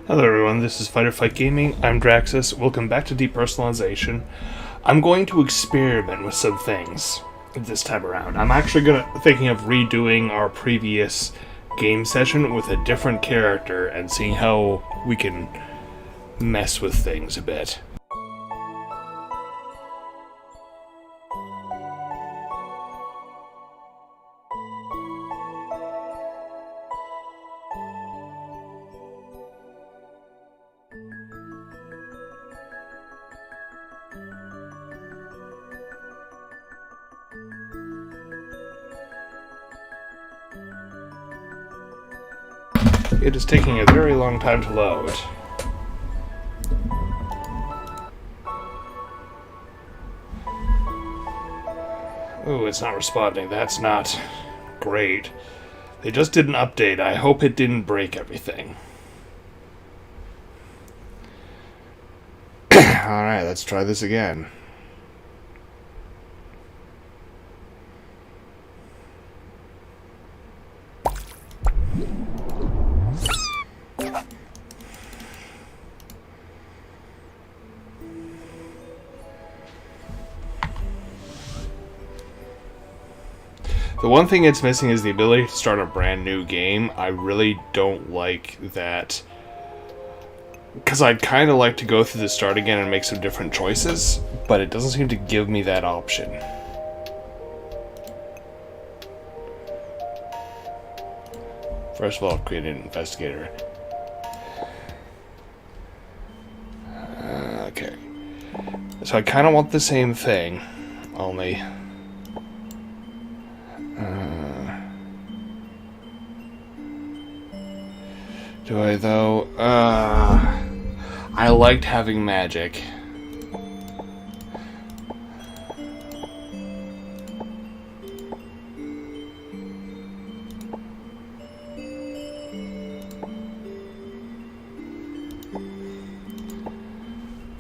Hello everyone, this is Fight or Fight Gaming. I'm Draxus. Welcome back to Depersonalization. I'm going to experiment with some things this time around. I'm actually thinking of redoing our previous game session with a different character and seeing how we can mess with things a bit. It is taking a very long time to load. Ooh, it's not responding. That's not great. They just did an update. I hope it didn't break everything. Alright, let's try this again. The one thing it's missing is the ability to start a brand new game. I really don't like that, because I'd kind of like to go through the start again and make some different choices, but it doesn't seem to give me that option. First of all, create an investigator. Okay. So I kind of want the same thing, only... do I, though? I liked having magic.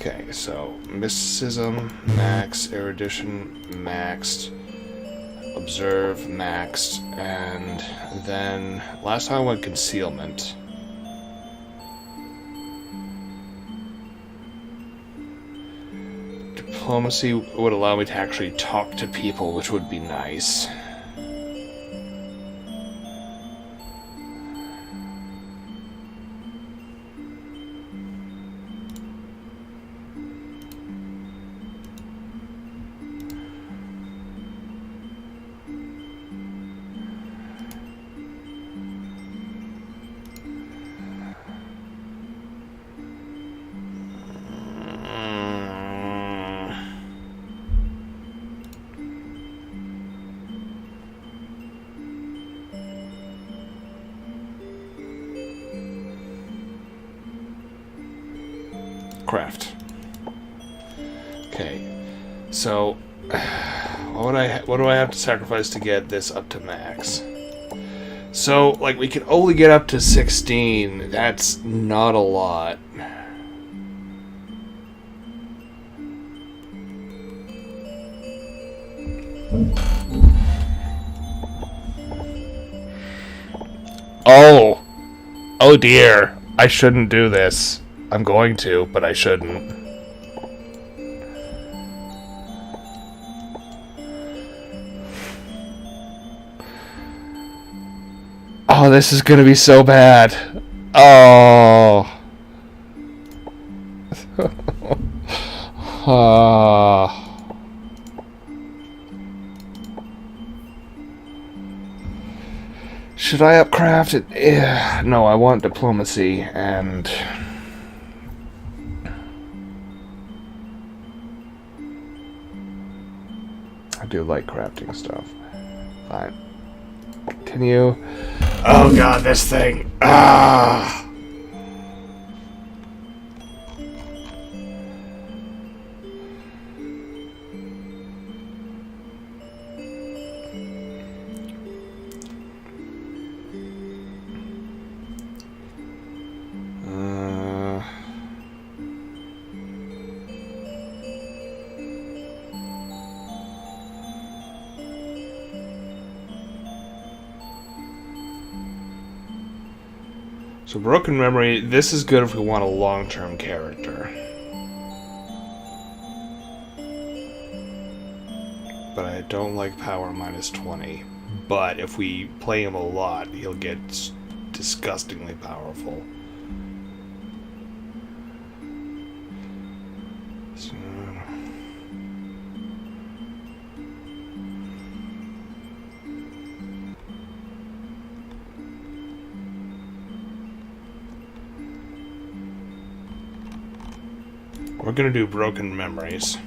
Okay, so mysticism, max, erudition, maxed, observe, maxed, and then last time I went concealment. Diplomacy would allow me to actually talk to people, which would be nice. Craft. Okay, so what do I have to sacrifice to get this up to max? So, like, we can only get up to 16. That's not a lot. Oh dear. I shouldn't do this. I'm going to, but I shouldn't. Oh, this is gonna be so bad. Oh. Should I upcraft it? Yeah. No, I want diplomacy and... I do like crafting stuff. Fine. Continue. Oh god, this thing. Ah! So broken memory, this is good if we want a long-term character. But I don't like power minus 20. But if we play him a lot, he'll get disgustingly powerful. So, we're gonna do broken memories.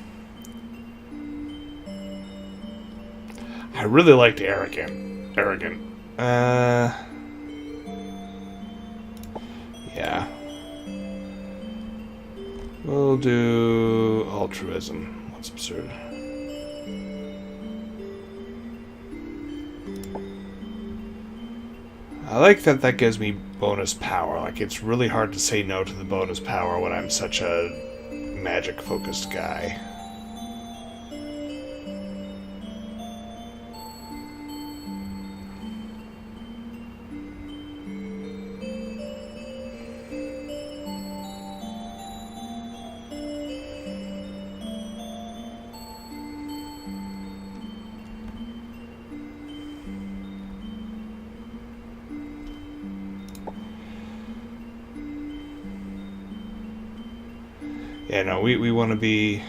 I really liked arrogant. Yeah. We'll do altruism. That's absurd. I like that that gives me bonus power. Like, it's really hard to say no to the bonus power when I'm such a magic-focused guy. Yeah, no, we want to be...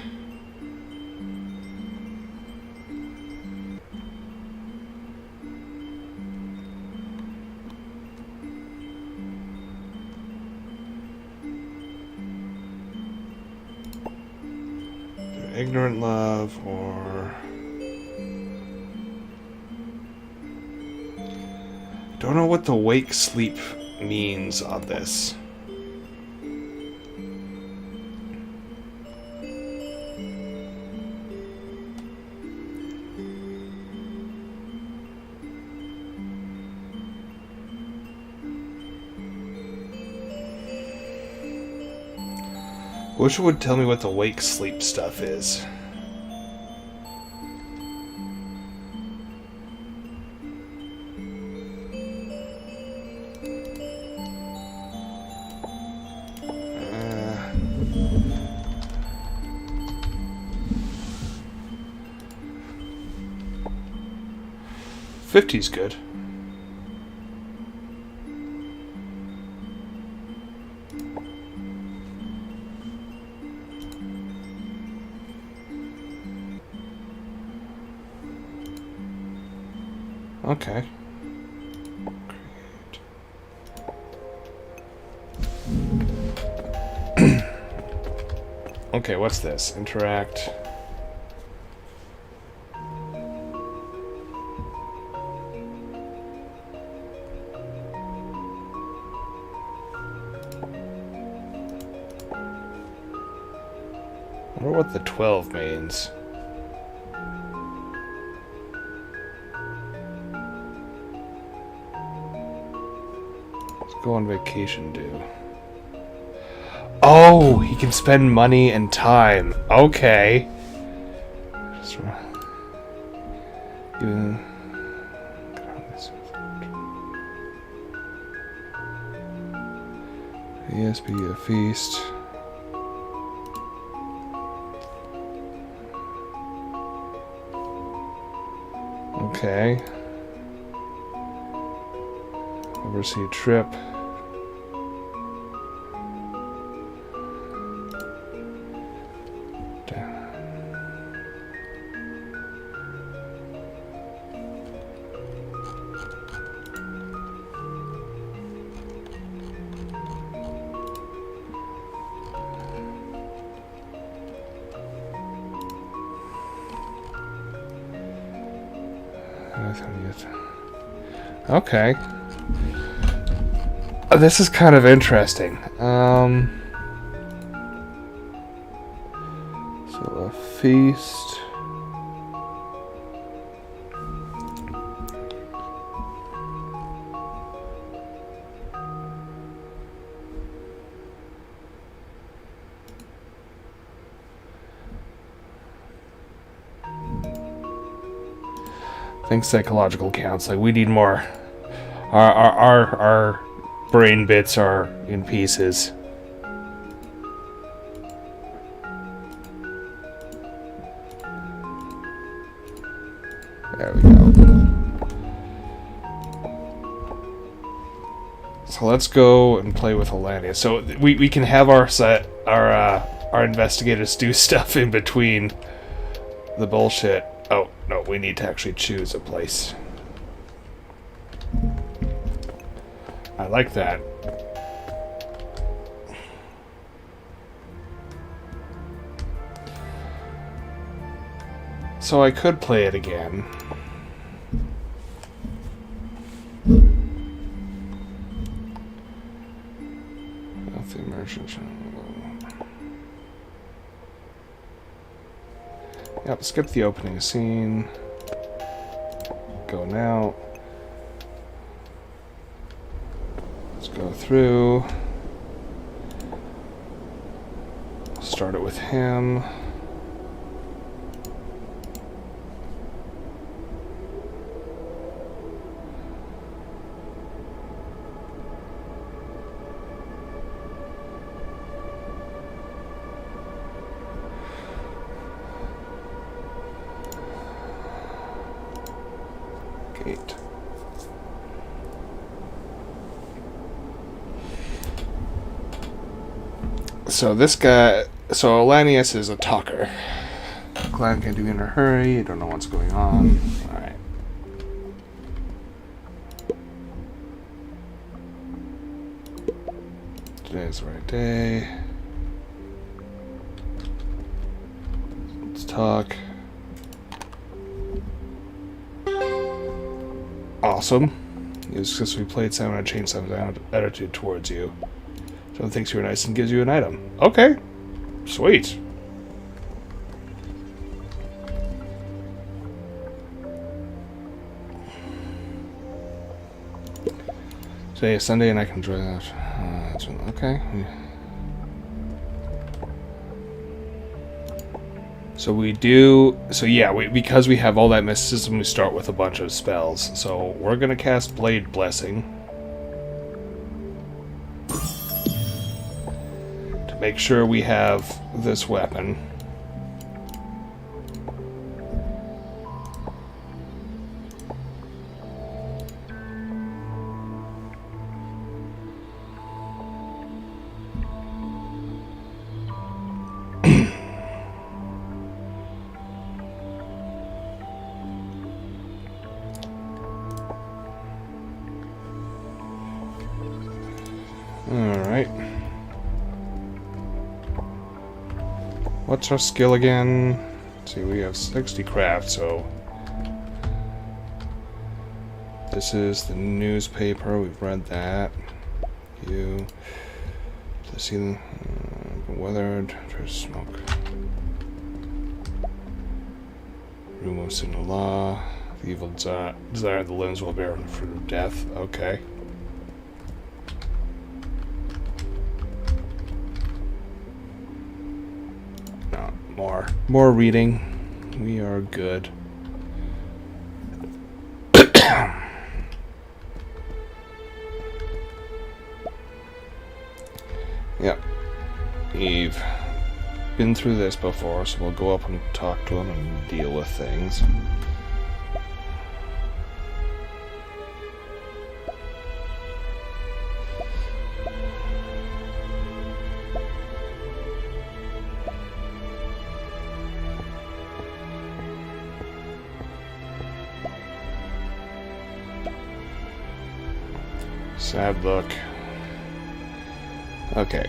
ignorant love, or... don't know what the wake sleep means on this. Wish it would tell me what the wake sleep stuff is. $50's good. Okay. Create. Okay, what's this? Interact. I wonder what the 12 means. Go on vacation, do. Oh, he can spend money and time. Okay. Yes, be a feast. Okay. Oversee trip. Okay. This is kind of interesting. So a feast. Think psychological counseling. We need more. Our brain bits are in pieces. There we go. So let's go and play with Alania. So we can have our investigators do stuff in between the bullshit. Oh, no, we need to actually choose a place. I like that. So I could play it again. Yep, skip the opening scene. Go now. Let's go through. Start it with him. Gate. So this guy, so Alanius is a talker. Glad can do in a hurry. I don't know what's going on. All right. Today's the right day. Let's talk. Awesome. It's because we played Simon and changed Simon's attitude towards you. Someone thinks you're nice and gives you an item. Okay. Sweet. Today is Sunday and I can enjoy that. Okay. So we do, so yeah, because we have all that mysticism, we start with a bunch of spells. So we're going to cast Blade Blessing. To make sure we have this weapon. Alright. What's our skill again? Let's see, we have 60 craft, so... This is the newspaper, we've read that. You... To see the... weathered, there's smoke. Room of sin law. The evil desire the limbs will bear the fruit of death. Okay. More reading. We are good. Yep. We've been through this before, so we'll go up and talk to him and deal with things. Sad look. Okay.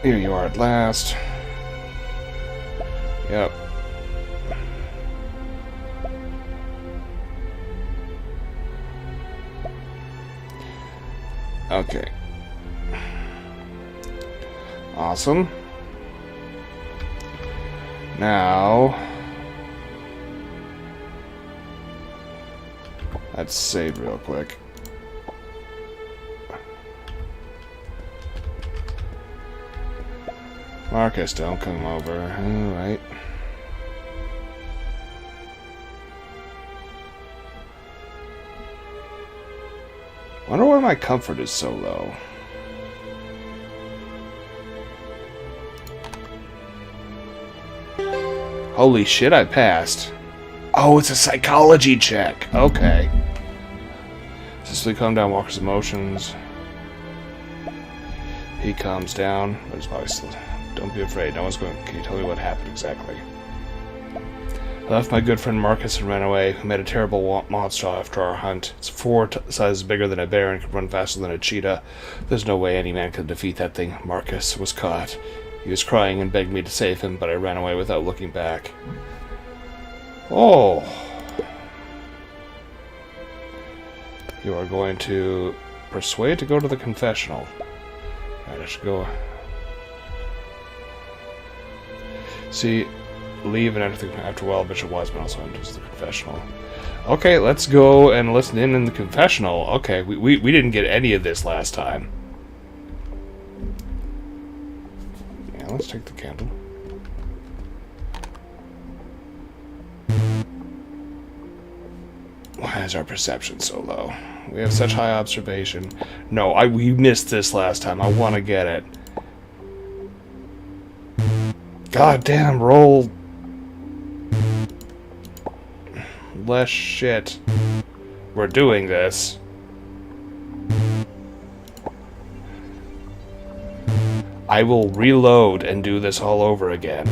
Here you are at last. Yep. Okay. Awesome. Now... let's save real quick. Marcus, don't come over. Alright. Wonder why my comfort is so low. Holy shit, I passed. Oh, it's a psychology check. Okay. Just calm down Walker's emotions. He calms down, but he's probably still... Don't be afraid. No one's going... Can you tell me what happened exactly? I left my good friend Marcus and ran away. We met a terrible monster after our hunt. It's 4 sizes bigger than a bear and could run faster than a cheetah. There's no way any man could defeat that thing. Marcus was caught. He was crying and begged me to save him, but I ran away without looking back. Oh. You are going to persuade to go to the confessional. Alright, I should go... See... Leave and enter after a while, Bishop Wiseman also enters the confessional. Okay, let's go and listen in the confessional. Okay, we didn't get any of this last time. Yeah, let's take the candle. Why is our perception so low? We have such high observation. No, we missed this last time. I want to get it. God damn, roll... less shit. We're doing this. I will reload and do this all over again.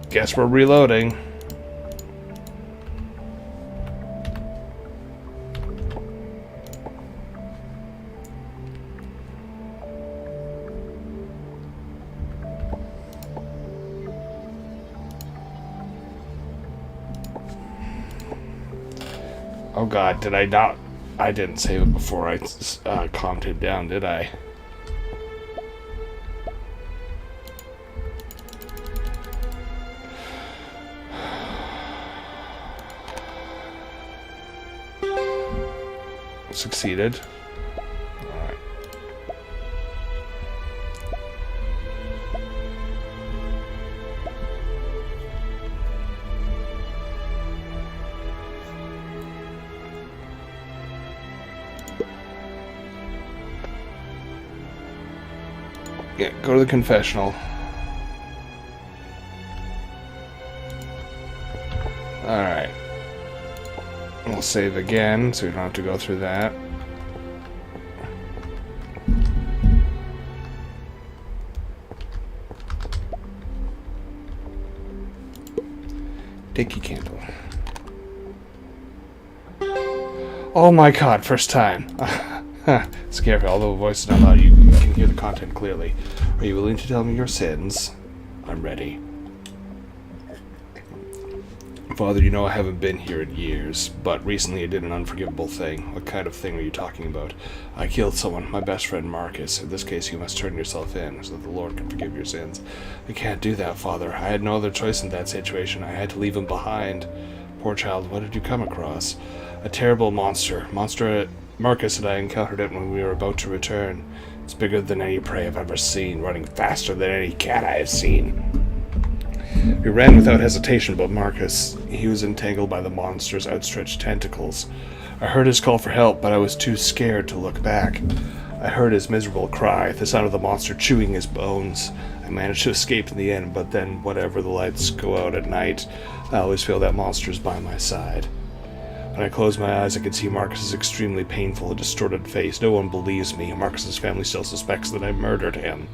Guess we're reloading. Oh god, did I not... I didn't save it before I calmed him down, did I? Succeeded. Alright. Yeah, go to the confessional. Alright. We'll save again, so we don't have to go through that. Take your candle. Oh my god, first time. Scary, although the voice is not loud, you can hear the content clearly. Are you willing to tell me your sins? I'm ready. Father, you know I haven't been here in years, but recently I did an unforgivable thing. What kind of thing are you talking about? I killed someone, my best friend Marcus. In this case, you must turn yourself in, so that the Lord can forgive your sins. I can't do that, Father. I had no other choice in that situation. I had to leave him behind. Poor child, what did you come across? A terrible monster. Marcus and I encountered it when we were about to return. It's bigger than any prey I've ever seen, running faster than any cat I have seen. We ran without hesitation, but Marcus, he was entangled by the monster's outstretched tentacles. I heard his call for help, but I was too scared to look back. I heard his miserable cry, the sound of the monster chewing his bones. I managed to escape in the end, but then whenever the lights go out at night, I always feel that monster's by my side. When I close my eyes, I can see Marcus's extremely painful and distorted face. No one believes me. Marcus's family still suspects that I murdered him.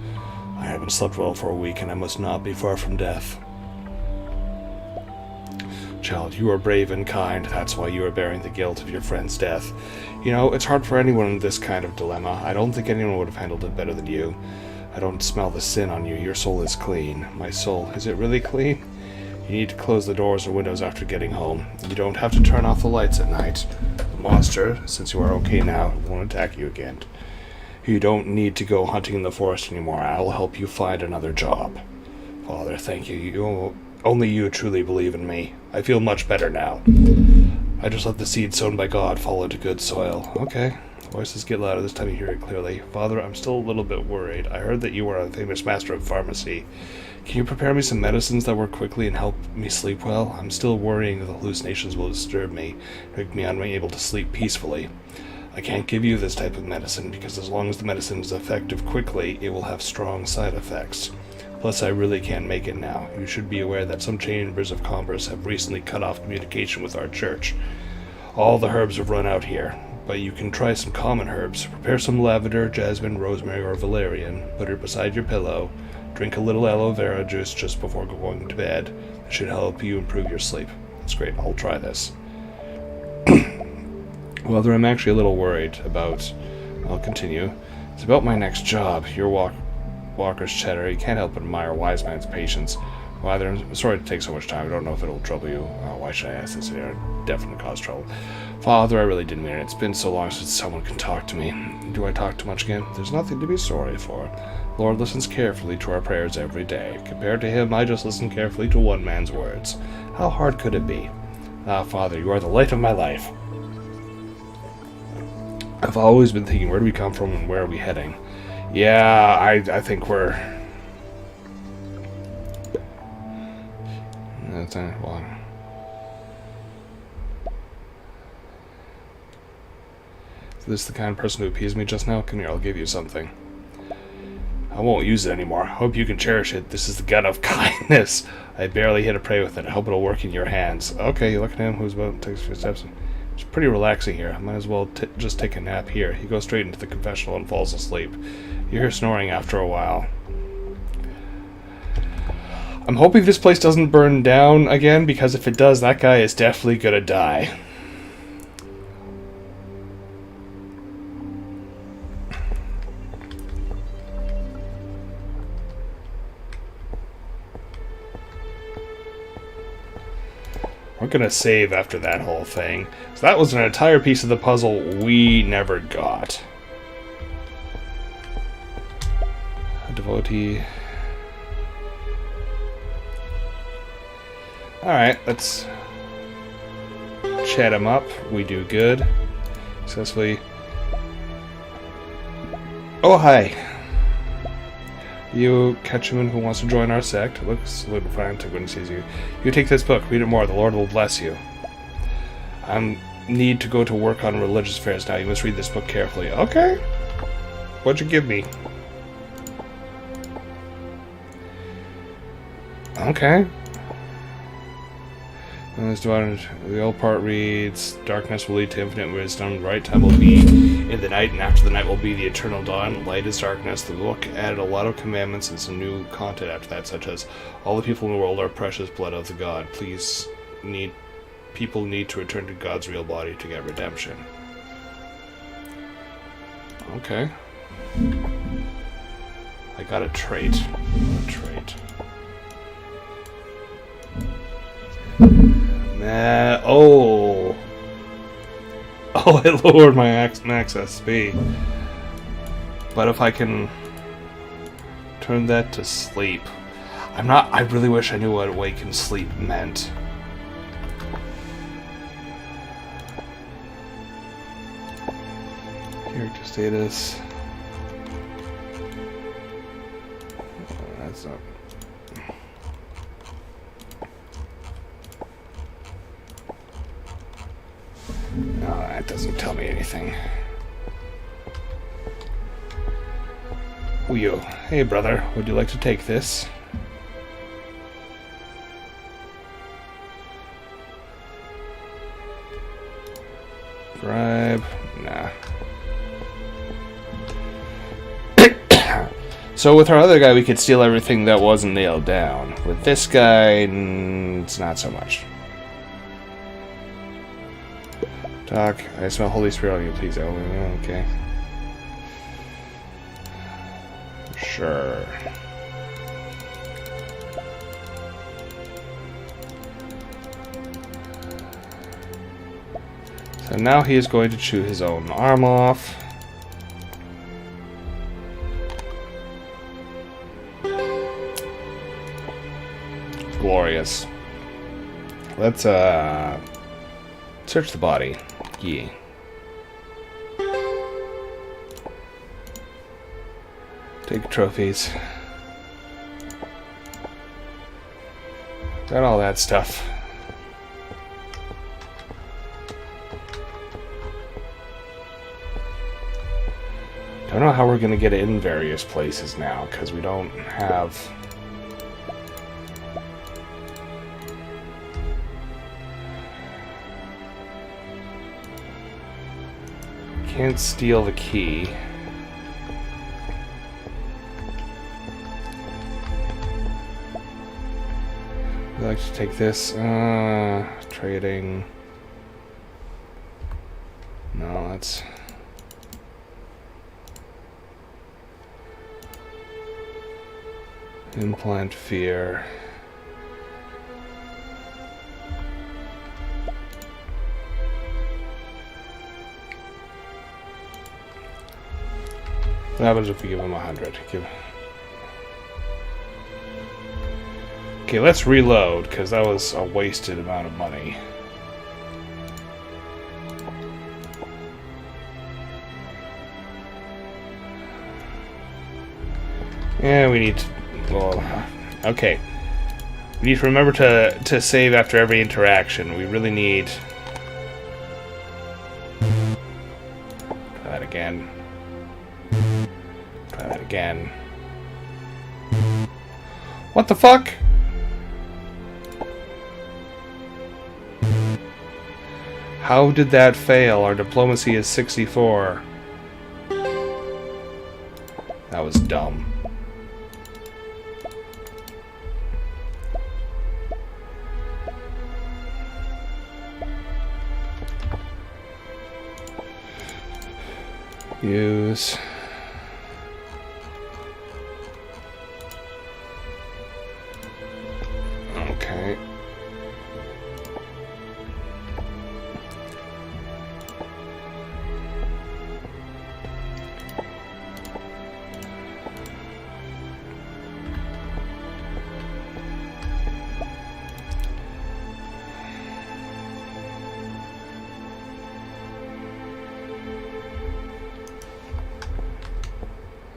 I haven't slept well for a week, and I must not be far from death. Child, you are brave and kind. That's why you are bearing the guilt of your friend's death. You know, it's hard for anyone in this kind of dilemma. I don't think anyone would have handled it better than you. I don't smell the sin on you. Your soul is clean. My soul, is it really clean? You need to close the doors or windows after getting home. You don't have to turn off the lights at night. The monster, since you are okay now, won't attack you again. You don't need to go hunting in the forest anymore. I'll help you find another job. Father, thank you. Only you truly believe in me. I feel much better now. I just let the seed sown by God fall into good soil. Okay. Voices get louder. This time you hear it clearly. Father, I'm still a little bit worried. I heard that you are a famous master of pharmacy. Can you prepare me some medicines that work quickly and help me sleep well? I'm still worrying that the hallucinations will disturb me, make me unable to sleep peacefully. I can't give you this type of medicine because as long as the medicine is effective quickly, it will have strong side effects. Plus, I really can't make it now. You should be aware that some chambers of commerce have recently cut off communication with our church. All the herbs have run out here, but you can try some common herbs. Prepare some lavender, jasmine, rosemary, or valerian. Put it beside your pillow. Drink a little aloe vera juice just before going to bed. It should help you improve your sleep. That's great. I'll try this. Well, I'm actually a little worried about... I'll continue. It's about my next job. Your walker's chatter. You can't help but admire a wise man's patience. Well, I'm sorry to take so much time. I don't know if it'll trouble you. Why should I ask this? It definitely cause trouble. Father, I really didn't mean it. It's been so long since someone can talk to me. Do I talk too much again? There's nothing to be sorry for. Lord listens carefully to our prayers every day. Compared to him, I just listen carefully to one man's words. How hard could it be? Ah, Father, you are the light of my life. I've always been thinking, where do we come from and where are we heading? Yeah, I think we're... That's well. Is this the kind of person who appeased me just now? Come here, I'll give you something. I won't use it anymore. I hope you can cherish it. This is the gun of kindness. I barely hit a prey with it. I hope it'll work in your hands. Okay, you look at him who's about to take a few steps. It's pretty relaxing here. I might as well just take a nap here. He goes straight into the confessional and falls asleep. You hear snoring after a while. I'm hoping this place doesn't burn down again, because if it does, that guy is definitely gonna die. We're gonna save after that whole thing. So that was an entire piece of the puzzle we never got. A devotee. Alright, let's chat him up. We do good. Successfully. Oh, hi. You catchman who wants to join our sect. Looks a little frantic when he sees you. You take this book. Read it more. The Lord will bless you. I need to go to work on religious affairs now. You must read this book carefully. Okay. What'd you give me? Okay. The old part reads, darkness will lead to infinite wisdom, the right time will be in the night, and after the night will be the eternal dawn. Light is darkness. The book added a lot of commandments and some new content after that, such as all the people in the world are precious blood of the God. People need to return to God's real body to get redemption. Okay. I got a trait. Oh, it lowered my max SP. But if I can turn that to sleep, I really wish I knew what awake and sleep meant. Character status. Oh, that's not. No, that doesn't tell me anything. Uyo. Hey, brother. Would you like to take this? Bribe. Nah. So with our other guy, we could steal everything that wasn't nailed down. With this guy, it's not so much. Talk. I smell Holy Spirit on you, please. Oh, okay. Sure. So now he is going to chew his own arm off. Glorious. Let's search the body. Yeah. Take trophies. Got all that stuff. Don't know how we're gonna get in various places now, because we don't have... Can't steal the key. I'd like to take this. Trading. No, that's... Implant fear. What happens if we give him 100? Okay, let's reload, because that was a wasted amount of money. Yeah, we need to... Well, okay. We need to remember to save after every interaction. We really need... Try that again. Try that again. What the fuck? How did that fail? Our diplomacy is 64. That was dumb. Use. Okay.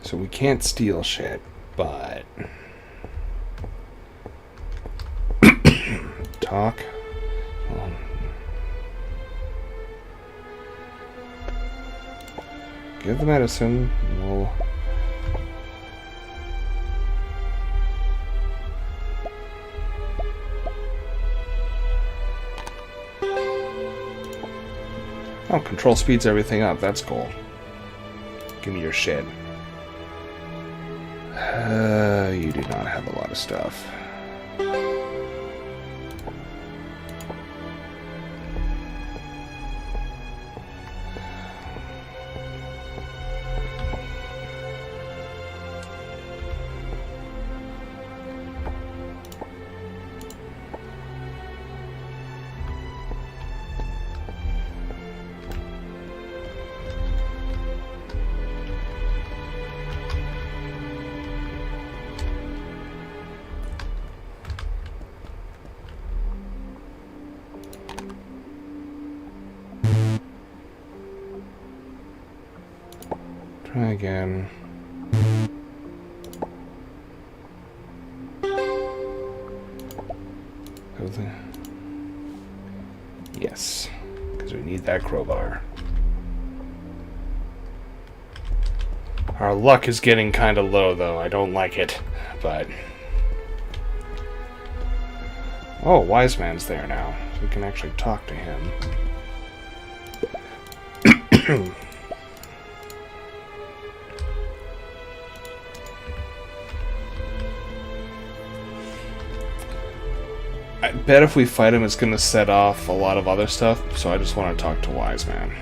So we can't steal shit, but... Talk. Give the medicine. We'll... Oh, control speeds everything up. That's cool. Give me your shit. You do not have a lot of stuff. Try again. Yes, because we need that crowbar. Our luck is getting kind of low, though. I don't like it, but... Oh, Wise Man's there now, so we can actually talk to him. I bet if we fight him, it's going to set off a lot of other stuff, so I just want to talk to Wise Man.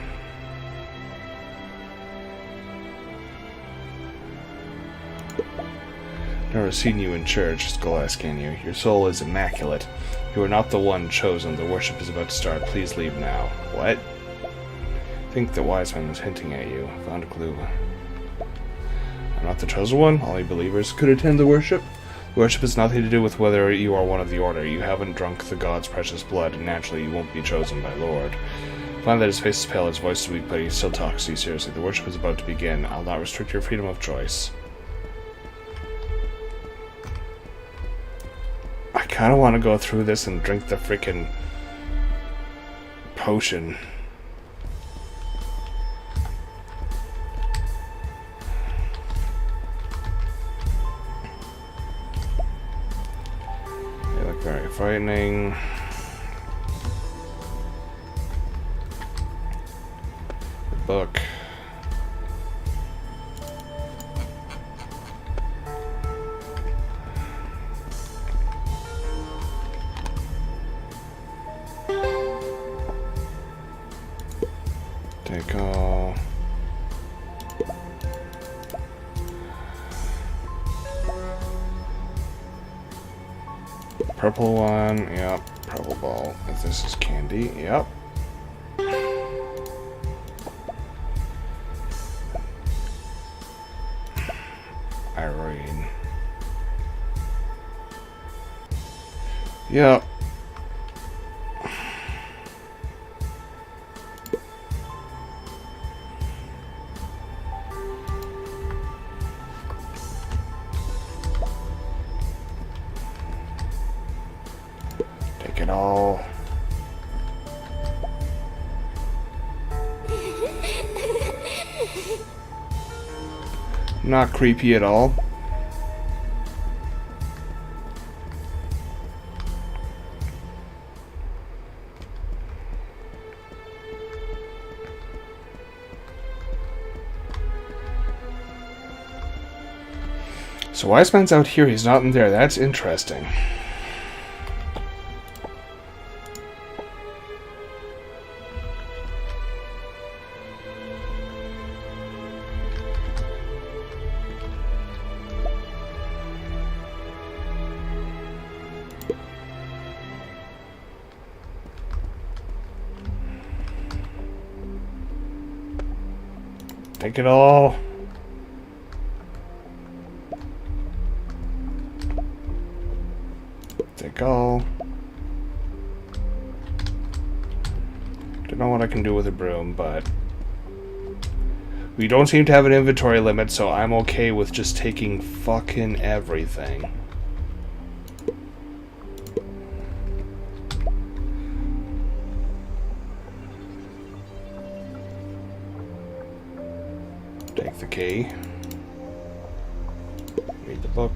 Never seen you in church, Skolascan you. Your soul is immaculate. You are not the one chosen. The worship is about to start. Please leave now. What? I think the Wise Man was hinting at you. Found a clue. I'm not the chosen one. Only believers could attend the worship. Worship has nothing to do with whether you are one of the Order. You haven't drunk the God's precious blood, and naturally you won't be chosen by Lord. Find that his face is pale, his voice is weak, but he still talks to you seriously. The worship is about to begin. I'll not restrict your freedom of choice. kind of want to go through this and drink the freaking potion. They look very frightening. The book. Take all. Purple one, yep. Purple ball. If this is candy, yep. Irene. Yep. Take it all. Not creepy at all. So Wise Man's out here, he's not in there. That's interesting. Take it all. Take all. Don't know what I can do with a broom, but we don't seem to have an inventory limit, so I'm okay with just taking fucking everything. Take the key. Read the book.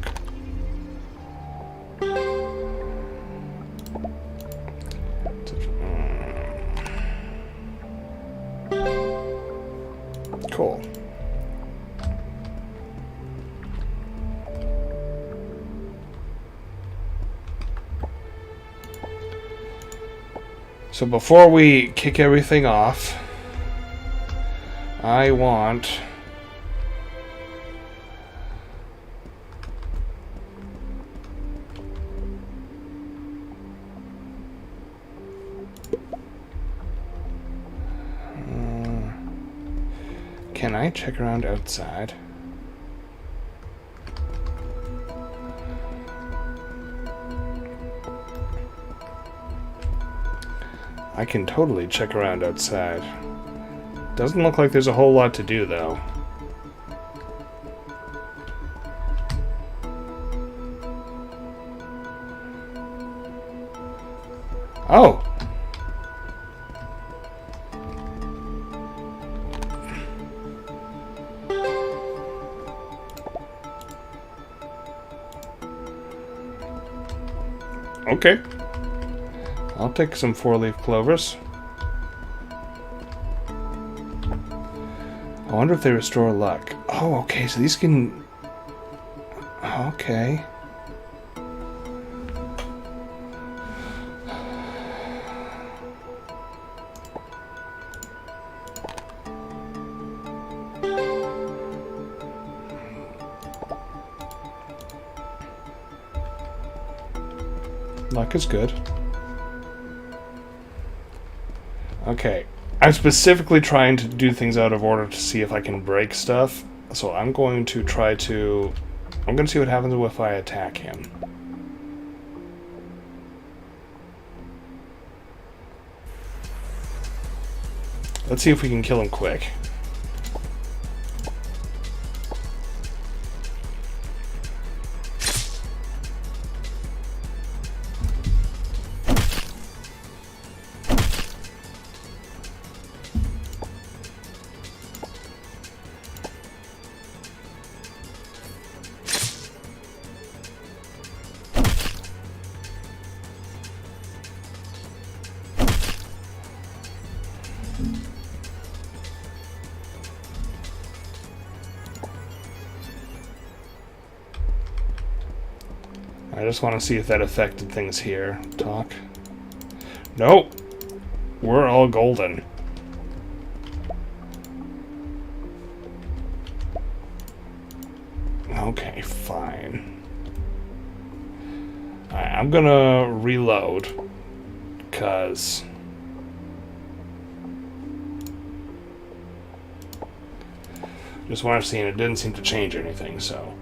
Cool. So before we kick everything off, I want can I check around outside? I can totally check around outside. Doesn't look like there's a whole lot to do, though. Oh! Okay. I'll take some 4-leaf clovers. I wonder if they restore luck. Oh, okay, so these can... Okay. Luck is good. Okay. I'm specifically trying to do things out of order to see if I can break stuff. So I'm going to try to... I'm going to see what happens if I attack him. Let's see if we can kill him quick. I just want to see if that affected things here. Talk. Nope. We're all golden. Okay, fine. Alright, I'm gonna reload. Because... just what I've seen, it didn't seem to change anything, so...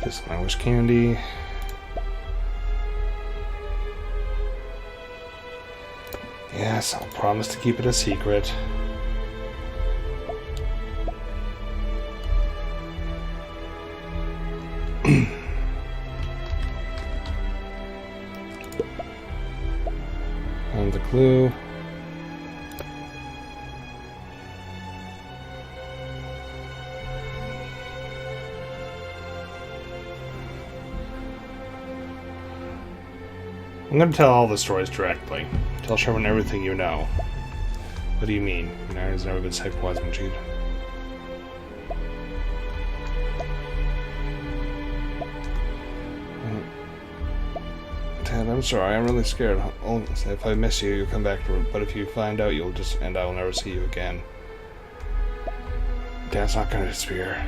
This is my wish candy. Yes, I'll promise to keep it a secret. And the clue. I'm going to tell all the stories directly. Tell Sherman everything you know. What do you mean? Nine has never been sick, wasn't cheated. Ted, I'm sorry. I'm really scared. If I miss you, you'll come back to it. But if you find out, you'll just... and I will never see you again. Dad's not going to disappear.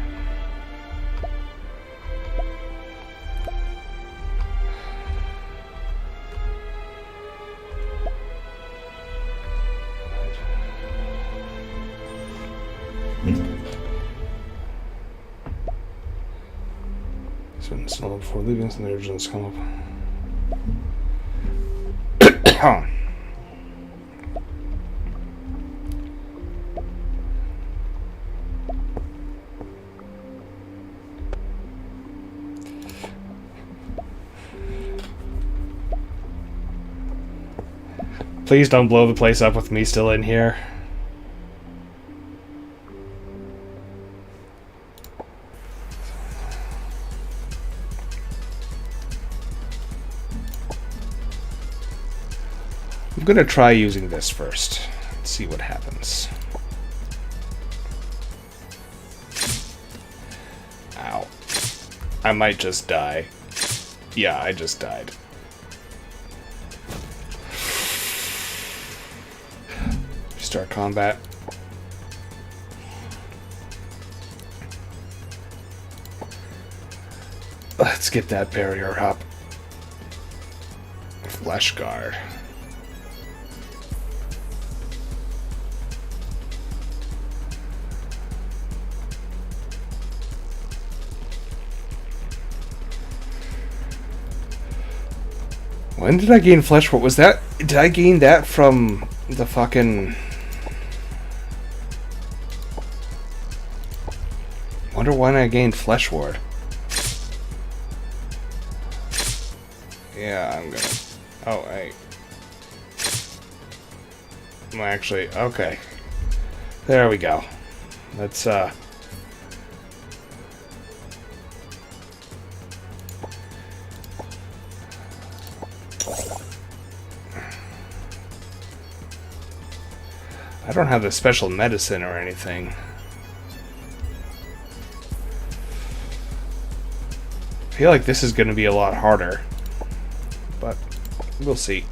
Snow before leaving, so the urgents come up. Please don't blow the place up with me still in here. I'm gonna try using this first. Let's see what happens. Ow. I might just die. Yeah, I just died. Start combat. Let's get that barrier up. Flesh guard. When did I gain flesh? What was that? Did I gain that from the fucking... Wonder when I gained flesh ward. Yeah, I'm gonna... Oh, hey. I'm actually... Okay. There we go. Let's, I don't have the special medicine or anything. I feel like this is going to be a lot harder, but we'll see.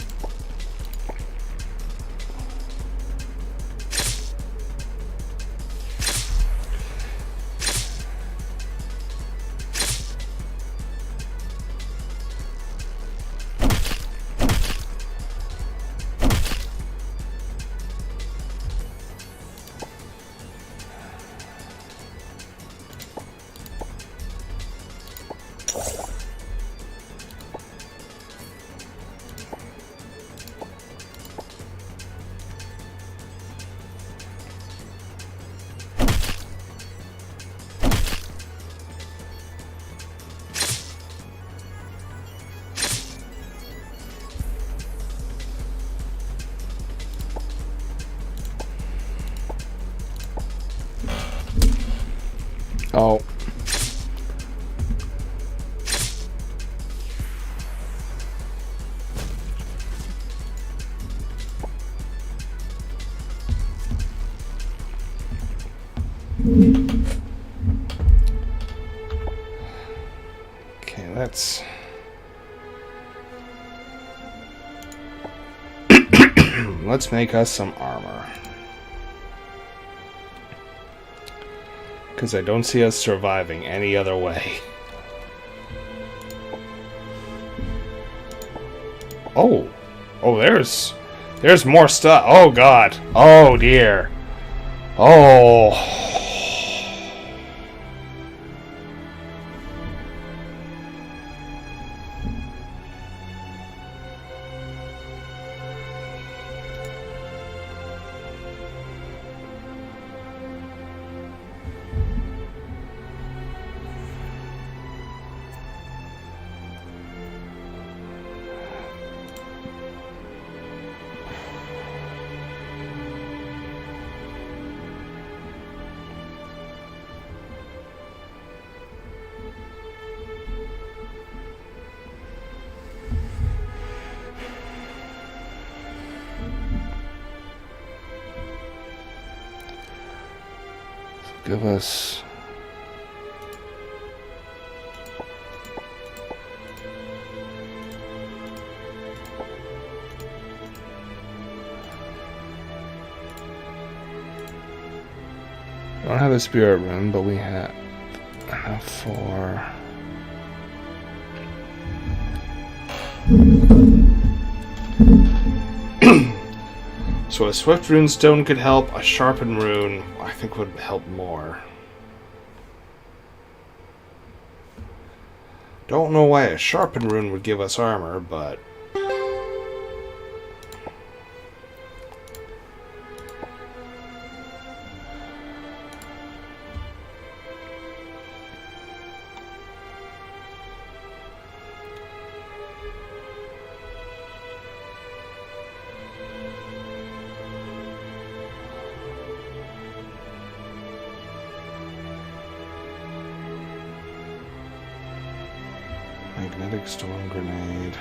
Oh. let's... let's make us some armor. Because I don't see us surviving any other way. Oh! Oh, there's more stuff. Oh, God. Oh, dear. Oh... Give us... We don't have a spirit room, but we have enough for... So a swift rune stone could help, a sharpened rune I think would help more. Don't know why a sharpened rune would give us armor, but... Magnetic storm grenade.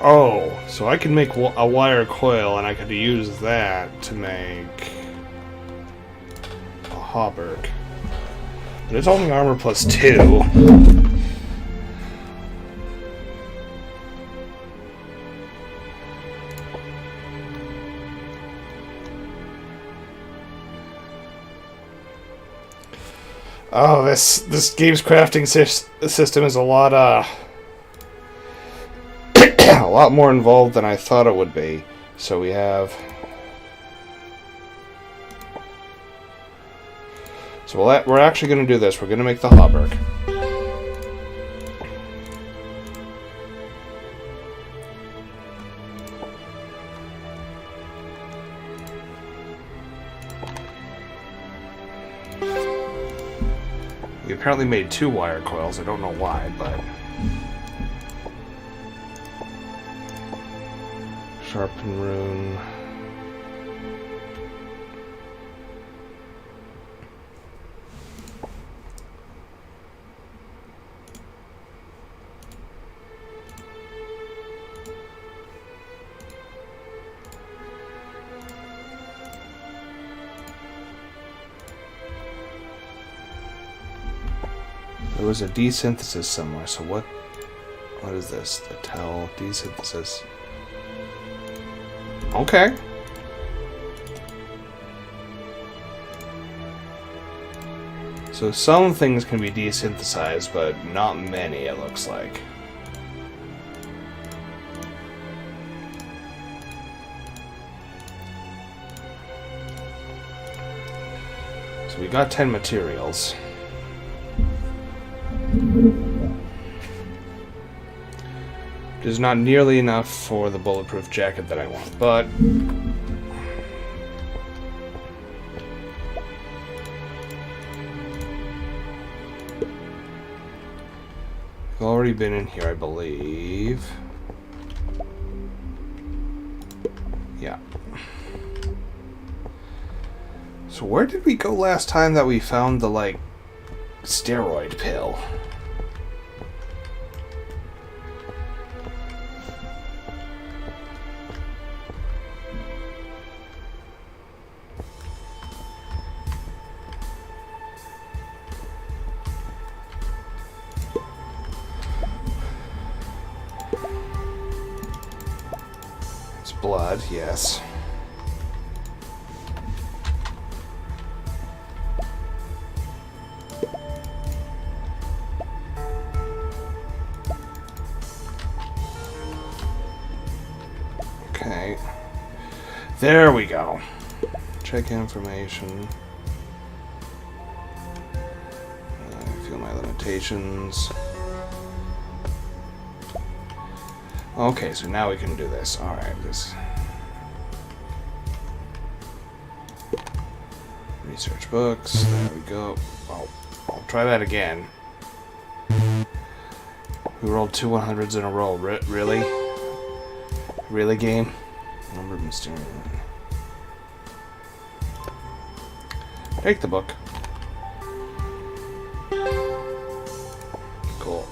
Oh, so I can make a wire coil, and I could use that to make a hauberk. But it's only armor plus 2. Oh, this game's crafting system is a lot a lot more involved than I thought it would be. So we have... So we're actually going to do this. We're going to make the hauberk. We apparently made 2 wire coils. I don't know why, but... Sharpen rune. There was a desynthesis somewhere, so what is this? The tell desynthesis. Okay. So some things can be desynthesized, but not many, it looks like. So we got 10 materials. Which is not nearly enough for the bulletproof jacket that I want, but... We've already been in here, I believe. Yeah. So where did we go last time that we found the, like, steroid pill? blood, yes. Okay. There we go. Check information. I feel my limitations. Okay, so now we can do this. Alright, this. Research books. There we go. Oh, I'll try that again. We rolled 2 100s in a row. Really? Really, game? Number of mysterious. Take the book. Cool.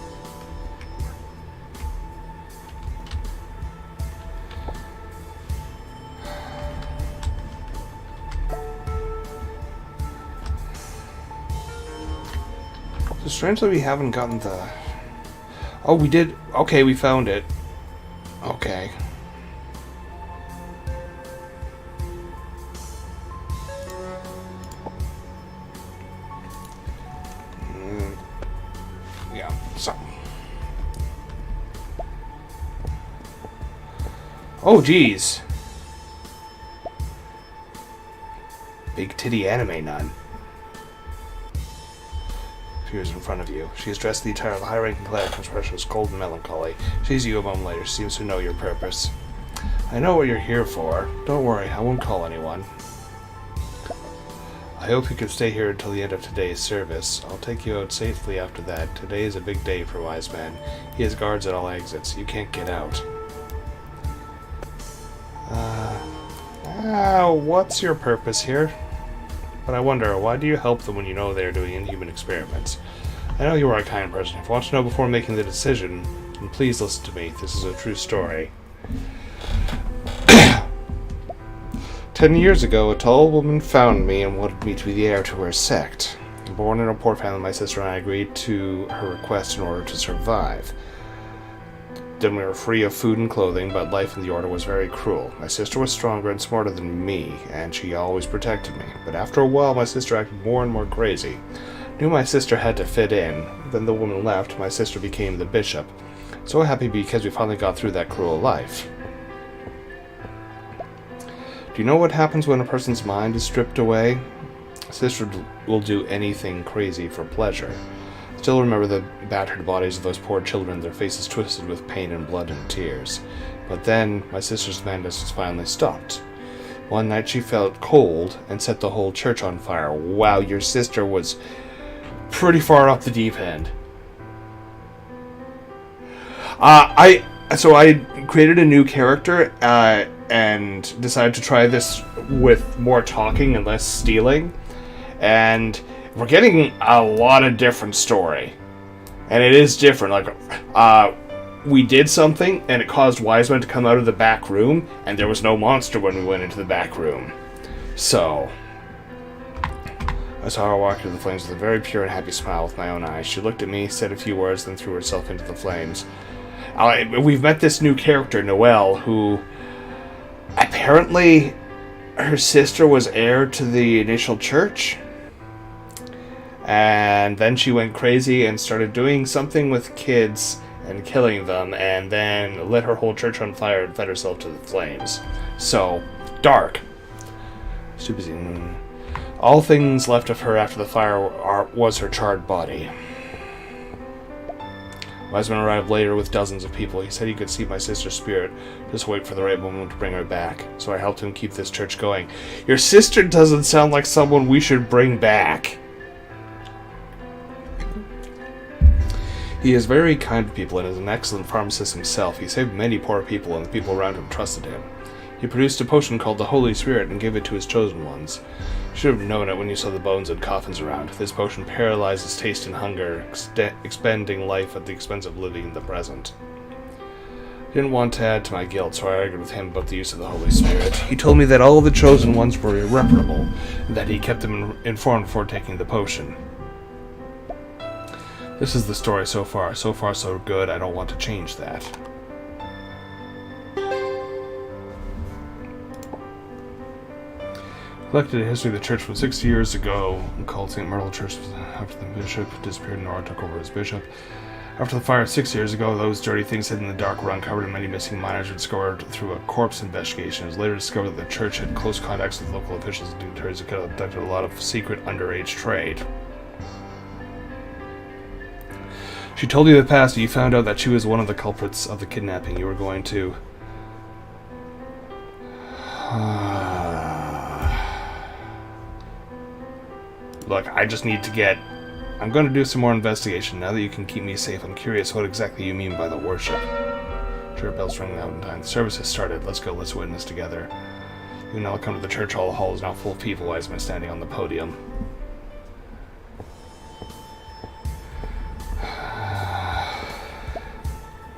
So strangely, we haven't gotten the... Oh, we did... Okay, we found it. Okay. Yeah, so... Oh, geez. Big titty anime nun. Appears in front of you. She is dressed in the attire of a high-ranking cleric, whose expression is cold and melancholy. She sees you a moment later. She seems to know your purpose. I know what you're here for. Don't worry, I won't call anyone. I hope you can stay here until the end of today's service. I'll take you out safely after that. Today is a big day for Wise Man. He has guards at all exits. You can't get out. What's your purpose here? But I wonder, why do you help them when you know they are doing inhuman experiments? I know you are a kind person. If you want to know before making the decision, then please listen to me. This is a true story. 10 years ago, a tall woman found me and wanted me to be the heir to her sect. Born in a poor family, my sister and I agreed to her request in order to survive. Then we were free of food and clothing, but life in the Order was very cruel. My sister was stronger and smarter than me, and she always protected me. But after a while, my sister acted more and more crazy. Knew my sister had to fit in. Then the woman left, my sister became the bishop. So happy because we finally got through that cruel life. Do you know what happens when a person's mind is stripped away? Sister will do anything crazy for pleasure. Still remember the battered bodies of those poor children, their faces twisted with pain and blood and tears. But then, my sister's madness finally stopped. One night she felt cold and set the whole church on fire. Wow, your sister was pretty far up the deep end. I created a new character and decided to try this with more talking and less stealing. And we're getting a lot of different story. And it is different. Like, we did something, and it caused Wiseman to come out of the back room, and there was no monster when we went into the back room. So, I saw her walk through the flames with a very pure and happy smile with my own eyes. She looked at me, said a few words, then threw herself into the flames. We've met this new character, Noelle, who apparently her sister was heir to the initial church. And then she went crazy and started doing something with kids and killing them, and then lit her whole church on fire and fed herself to the flames. So, dark. All things left of her after the fire was her charred body. Wiseman arrived later with dozens of people. He said he could see my sister's spirit. Just wait for the right moment to bring her back. So I helped him keep this church going. Your sister doesn't sound like someone we should bring back. He is very kind to people and is an excellent pharmacist himself. He saved many poor people, and the people around him trusted him. He produced a potion called the Holy Spirit and gave it to his chosen ones. You should have known it when you saw the bones and coffins around. This potion paralyzes taste and hunger, expending life at the expense of living in the present. I didn't want to add to my guilt, so I argued with him about the use of the Holy Spirit. He told me that all of the chosen ones were irreparable, and that he kept them informed before taking the potion. This is the story so far. So far, so good. I don't want to change that. Collected a history of the church from 60 years ago, called St. Myrtle Church after the bishop disappeared. Nora took over as bishop. After the fire 6 years ago, those dirty things hidden in the dark were uncovered and many missing miners were discovered through a corpse investigation. It was later discovered that the church had close contacts with local officials and dignitaries that conducted a lot of secret underage trade. She told you the past, and you found out that she was one of the culprits of the kidnapping. You were going to... Look, I just need to get... I'm going to do some more investigation. Now that you can keep me safe, I'm curious what exactly you mean by the worship. Church bells ringing out in time. The service has started. Let's go. Let's witness together. You now come to the church hall. The hall is now full of people. Wise men standing on the podium.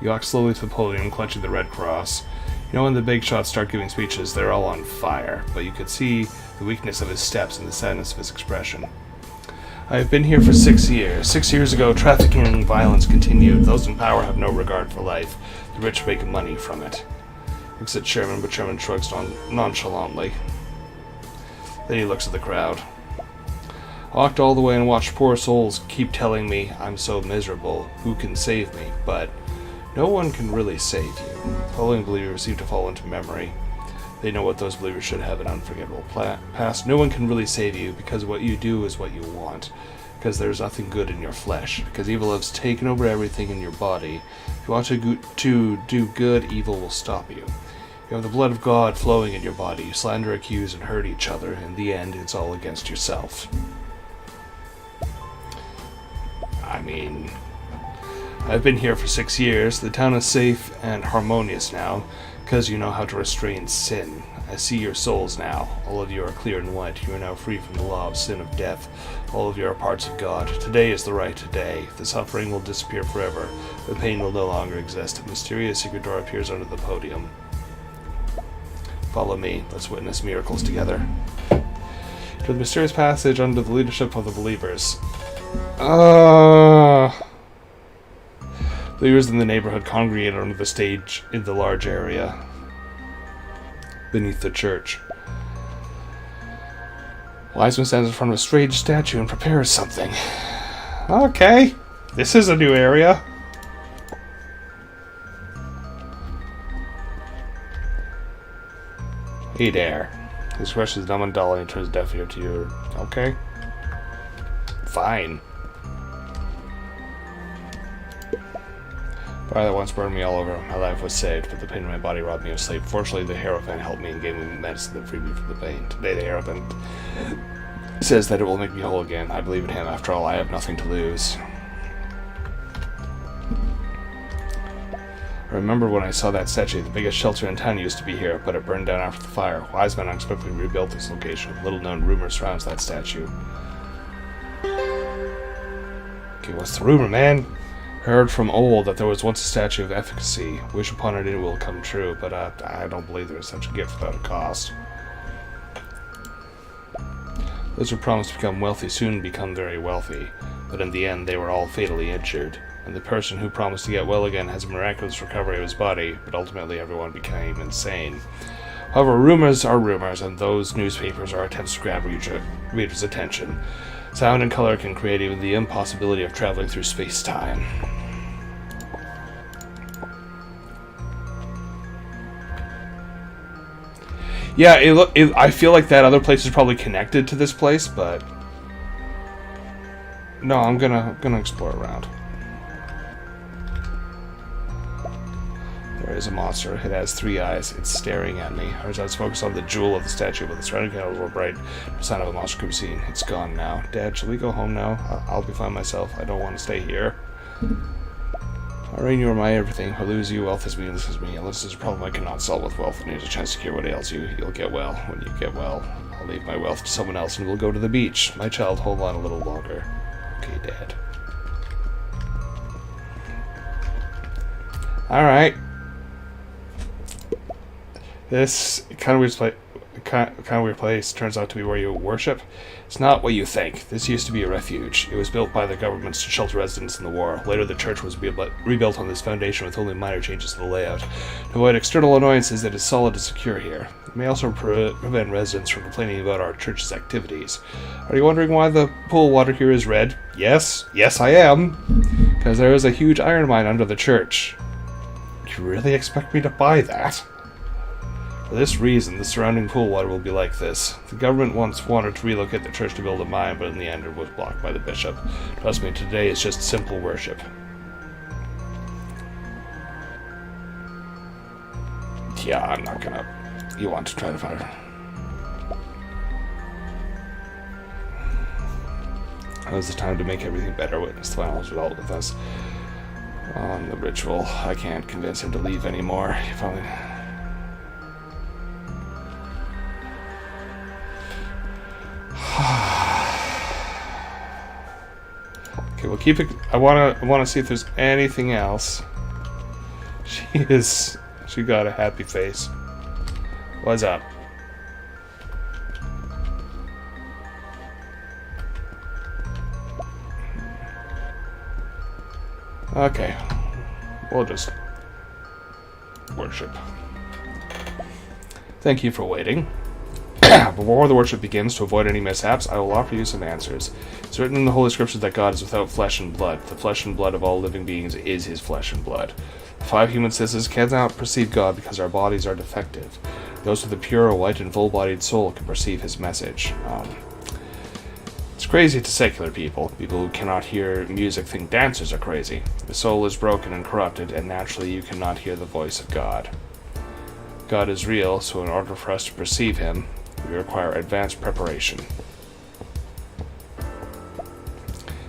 You walk slowly to the podium, clutching the red cross. You know when the big shots start giving speeches, they're all on fire, but you could see the weakness of his steps and the sadness of his expression. I have been here for 6 years. 6 years ago, trafficking and violence continued. Those in power have no regard for life. The rich make money from it. Looks at Chairman, but Chairman shrugs nonchalantly. Then he looks at the crowd. I walked all the way and watched poor souls keep telling me I'm so miserable. Who can save me? But no one can really save you. Following believers seem to fall into memory. They know what those believers should have an unforgettable past. No one can really save you because what you do is what you want. Because there's nothing good in your flesh. Because evil has taken over everything in your body. If you want to do good, evil will stop you. You have the blood of God flowing in your body. You slander, accuse, and hurt each other. In the end, it's all against yourself. I mean... I've been here for 6 years. The town is safe and harmonious now, because you know how to restrain sin. I see your souls now. All of you are clear and white. You are now free from the law of sin of death. All of you are parts of God. Today is the right day. The suffering will disappear forever. The pain will no longer exist. A mysterious secret door appears under the podium. Follow me. Let's witness miracles together. To the mysterious passage under the leadership of the believers. Believers in the neighborhood congregated under the stage in the large area beneath the church. Wiseman stands in front of a strange statue and prepares something. Okay, this is a new area. Hey there. His expression is dumb and dull and he turns a deaf ear to you. Okay. Fine. Fire that once burned me all over. My life was saved, but the pain in my body robbed me of sleep. Fortunately, the Hierophant helped me and gave me medicine that freed me from the pain. Today, the Hierophant says that it will make me whole again. I believe in him. After all, I have nothing to lose. I remember when I saw that statue. The biggest shelter in town used to be here, but it burned down after the fire. Wise men unexpectedly rebuilt this location. Little-known rumor surrounds that statue. Okay, what's the rumor, man? Heard from old that there was once a statue of efficacy. Wish upon it, it will come true, but I don't believe there is such a gift without a cost. Those who promised to become wealthy soon become very wealthy, but in the end they were all fatally injured, and the person who promised to get well again has a miraculous recovery of his body, but ultimately everyone became insane. However, rumors are rumors, and those newspapers are attempts to grab readers' attention. Sound and color can create even the impossibility of traveling through space-time. Yeah, I feel like that other place is probably connected to this place, but no, I'm gonna explore around. There is a monster. It has 3 eyes. It's staring at me. Our eyes focus on the jewel of the statue, but the surrounding candles were bright. No sign of a monster could be seen. It's gone now. Dad, shall we go home now? I'll be fine myself. I don't want to stay here. Irene, you are my everything. I lose you, wealth is me, and this is me. Unless there's a problem I cannot solve with wealth, and there's a chance to cure what ails you. You'll get well. When you get well, I'll leave my wealth to someone else, and we'll go to the beach. My child, hold on a little longer. Okay, Dad. Alright. This kind of weird kind of weird place turns out to be where you worship. It's not what you think. This used to be a refuge. It was built by the governments to shelter residents in the war. Later, the church was rebuilt on this foundation with only minor changes to the layout. To avoid external annoyances, it is solid and secure here. It may also prevent residents from complaining about our church's activities. Are you wondering why the pool water here is red? Yes. Yes, I am. Because there is a huge iron mine under the church. Do you really expect me to buy that? For this reason, the surrounding pool water will be like this. The government once wanted to relocate the church to build a mine, but in the end it was blocked by the bishop. Trust me, today it's just simple worship. Yeah, I'm not gonna... You want to try to find her. Now's the time to make everything better. Witness the final result with us. On the ritual, I can't convince him to leave anymore. He finally... Okay, we'll keep it. I wanna see if there's anything else. She got a happy face. What's up? Okay, we'll just worship. Thank you for waiting. Before the worship begins, to avoid any mishaps, I will offer you some answers. It's written in the Holy Scriptures that God is without flesh and blood. The flesh and blood of all living beings is his flesh and blood. The 5 human senses cannot perceive God because our bodies are defective. Those with a pure, white, and full-bodied soul can perceive his message. It's crazy to secular people. People who cannot hear music think dancers are crazy. The soul is broken and corrupted, and naturally you cannot hear the voice of God. God is real, so in order for us to perceive him, we require advanced preparation.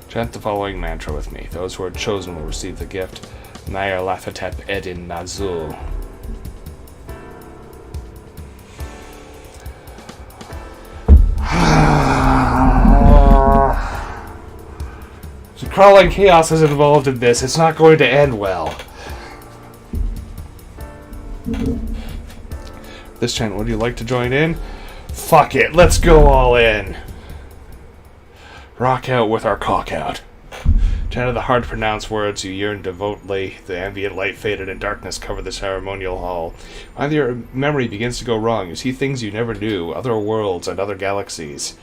Chant the following mantra with me. Those who are chosen will receive the gift. Nair Lafatep Edin Nazul. The crawling chaos is involved in this. It's not going to end well. This chant, would you like to join in? Fuck it, let's go all in. Rock out with our cock out. Chanted the hard to pronounce words you yearn devotedly. The ambient light faded and darkness covered the ceremonial hall. Finally your memory begins to go wrong. You see things you never knew, other worlds and other galaxies.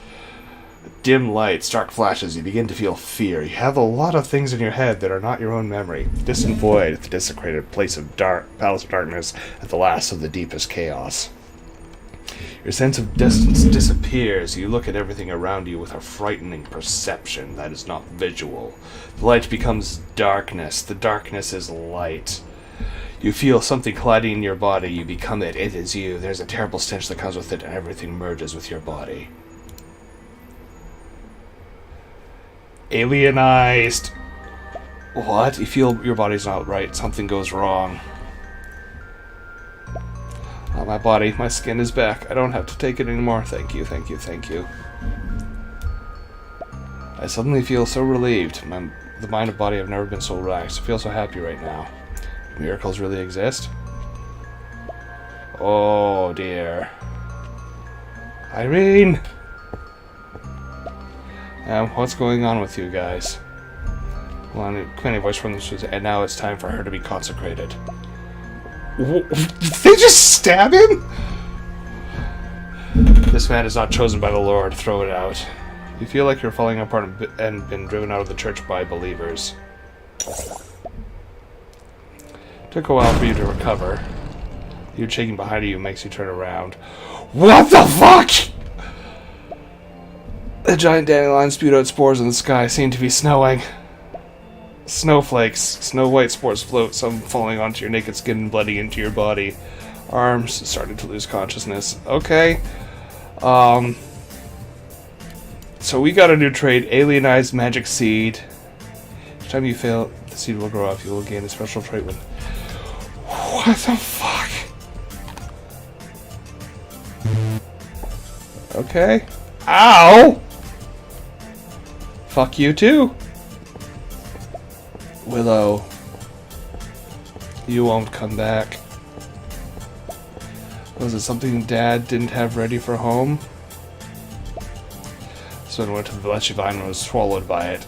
Dim lights, dark flashes, you begin to feel fear. You have a lot of things in your head that are not your own memory. Distant void, the desecrated place of palace of darkness, at the last of the deepest chaos. Your sense of distance disappears. You look at everything around you with a frightening perception that is not visual. The light becomes darkness. The darkness is light. You feel something colliding in your body. You become it. It is you. There's a terrible stench that comes with it, and everything merges with your body. Alienized. What? You feel your body's not right. Something goes wrong. Oh, my body, my skin is back. I don't have to take it anymore. Thank you, thank you, thank you. I suddenly feel so relieved. The mind and body have never been so relaxed. I feel so happy right now. Do miracles really exist? Oh, dear. Irene! What's going on with you guys? Well, Quinny voice from this was, and now it's time for her to be consecrated. Did they just stab him? This man is not chosen by the Lord. Throw it out. You feel like you're falling apart and been driven out of the church by believers. Took a while for you to recover. You shaking behind you makes you turn around. What the fuck? The giant dandelion spewed out spores in the sky. Seemed to be snowing. Snowflakes, snow white spores float, some falling onto your naked skin and blooding into your body. Arms starting to lose consciousness. Okay. So we got a new trait, Alienized Magic Seed. Each time you fail, the seed will grow up. You will gain a special trait with... What the fuck? Okay. Ow! Fuck you too. Willow, you won't come back. Was it something Dad didn't have ready for home? Son went to the fleshy vine and was swallowed by it.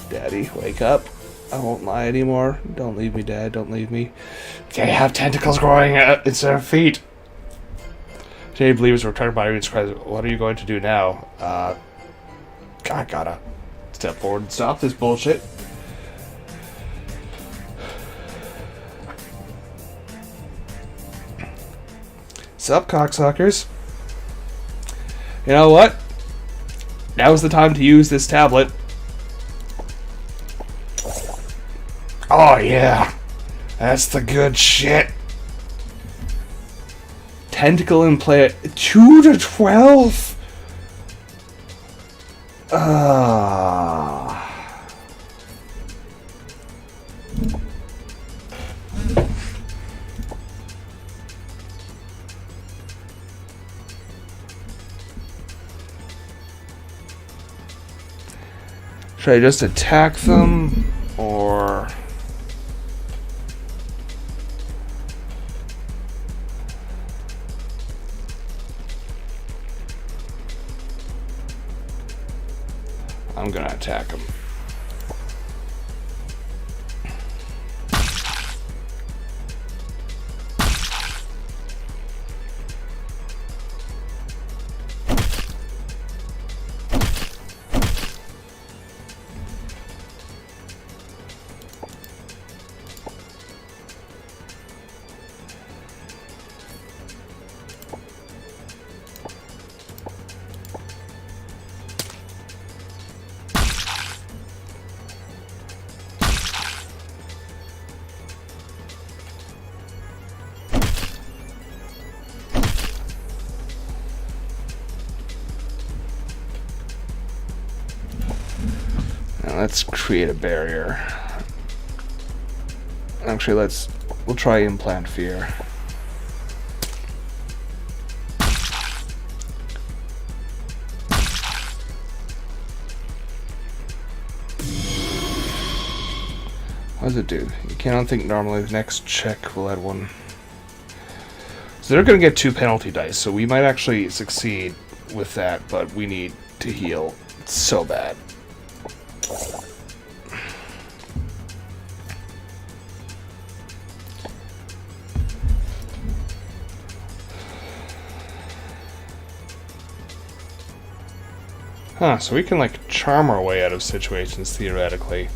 Daddy, wake up. I won't lie anymore. Don't leave me, Dad. Don't leave me. They have tentacles growing out instead of feet. Jay believes returned by Irene's cries. What are you going to do now? I gotta step forward and stop this bullshit. Sup, cocksuckers? You know what? Now's the time to use this tablet. Oh yeah, that's the good shit. Tentacle in play 2 to 12. Should I just attack them or? I'm gonna attack him. Let's create a barrier. Actually, we'll try implant fear. What does it do? You cannot think normally. The next check will add 1. So they're going to get 2 penalty dice, so we might actually succeed with that, but we need to heal so bad. Huh, so we can like charm our way out of situations theoretically.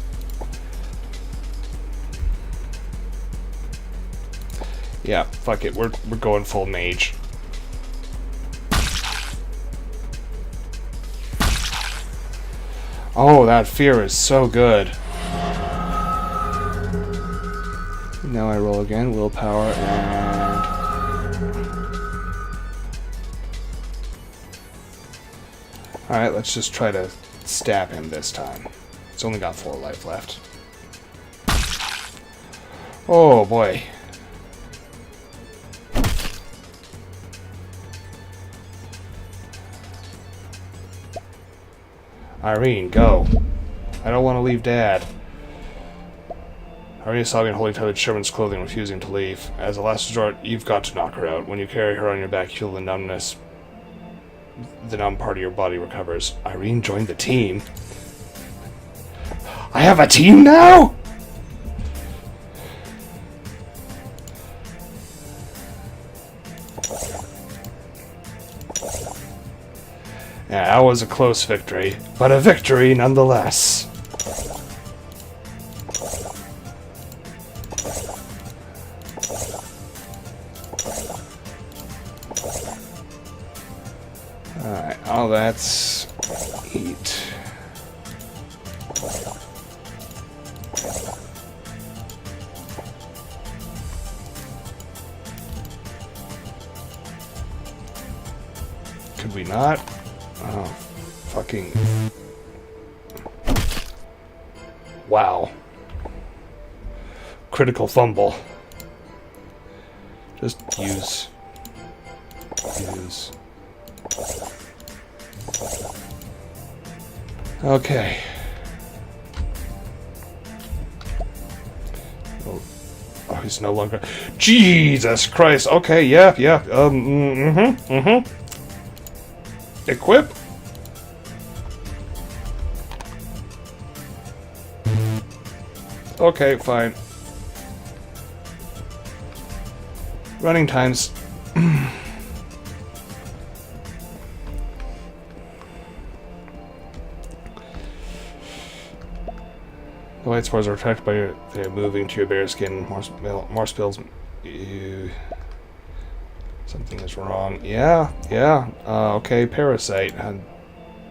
Yeah, fuck it, we're going full mage. Oh, that fear is so good. Now I roll again, willpower, and... Alright, let's just try to stab him this time. It's only got 4 life left. Oh boy. Irene, go. I don't want to leave Dad. Irene is sobbing, holding tight to Sherman's clothing, refusing to leave. As a last resort, you've got to knock her out. When you carry her on your back, you feel the numbness. The numb part of your body recovers. Irene joined the team. I have a team now?! Yeah, that was a close victory, but a victory nonetheless. Alright, oh, that's heat. Could we not? Oh, fucking... Wow. Critical fumble. Just use. Okay. Oh, is no longer... Jesus Christ! Okay, yeah. Equip? Okay, fine. Running times. The white spores are attracted by their moving to your bare skin. More spills. Ew. Something is wrong. Yeah. Okay, parasite.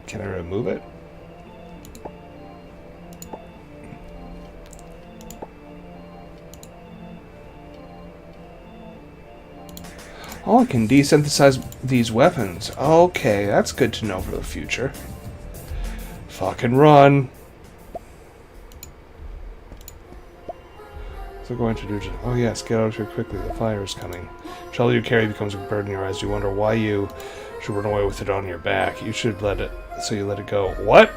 Can I remove it? Oh, I can desynthesize these weapons. Okay, that's good to know for the future. Fucking run. What's it going to do? Oh yes, get out of here quickly. The fire is coming. Shell you carry becomes a burden in your eyes. You wonder why you should run away with it on your back. You should let it, so you let it go. What?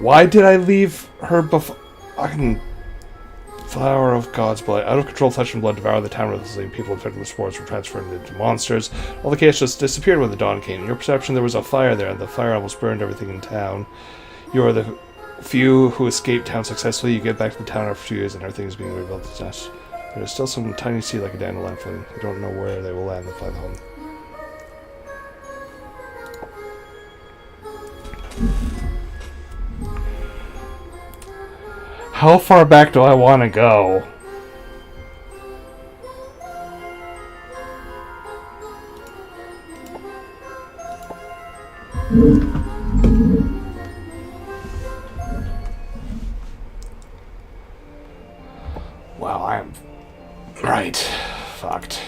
Why did I leave her before? I can... Flower of God's blood. Out of control flesh and blood devoured the town ruthlessly. People infected with spores were transferred into monsters. All the chaos just disappeared when the dawn came. In your perception, there was a fire there, and the fire almost burned everything in town. You are the few who escaped town successfully. You get back to the town after 2 years, and everything is being rebuilt to dust. There is still some tiny seed like a dandelion flame. You don't know where they will land and fly home. How far back do I want to go? Wow, I am... Right. Fucked.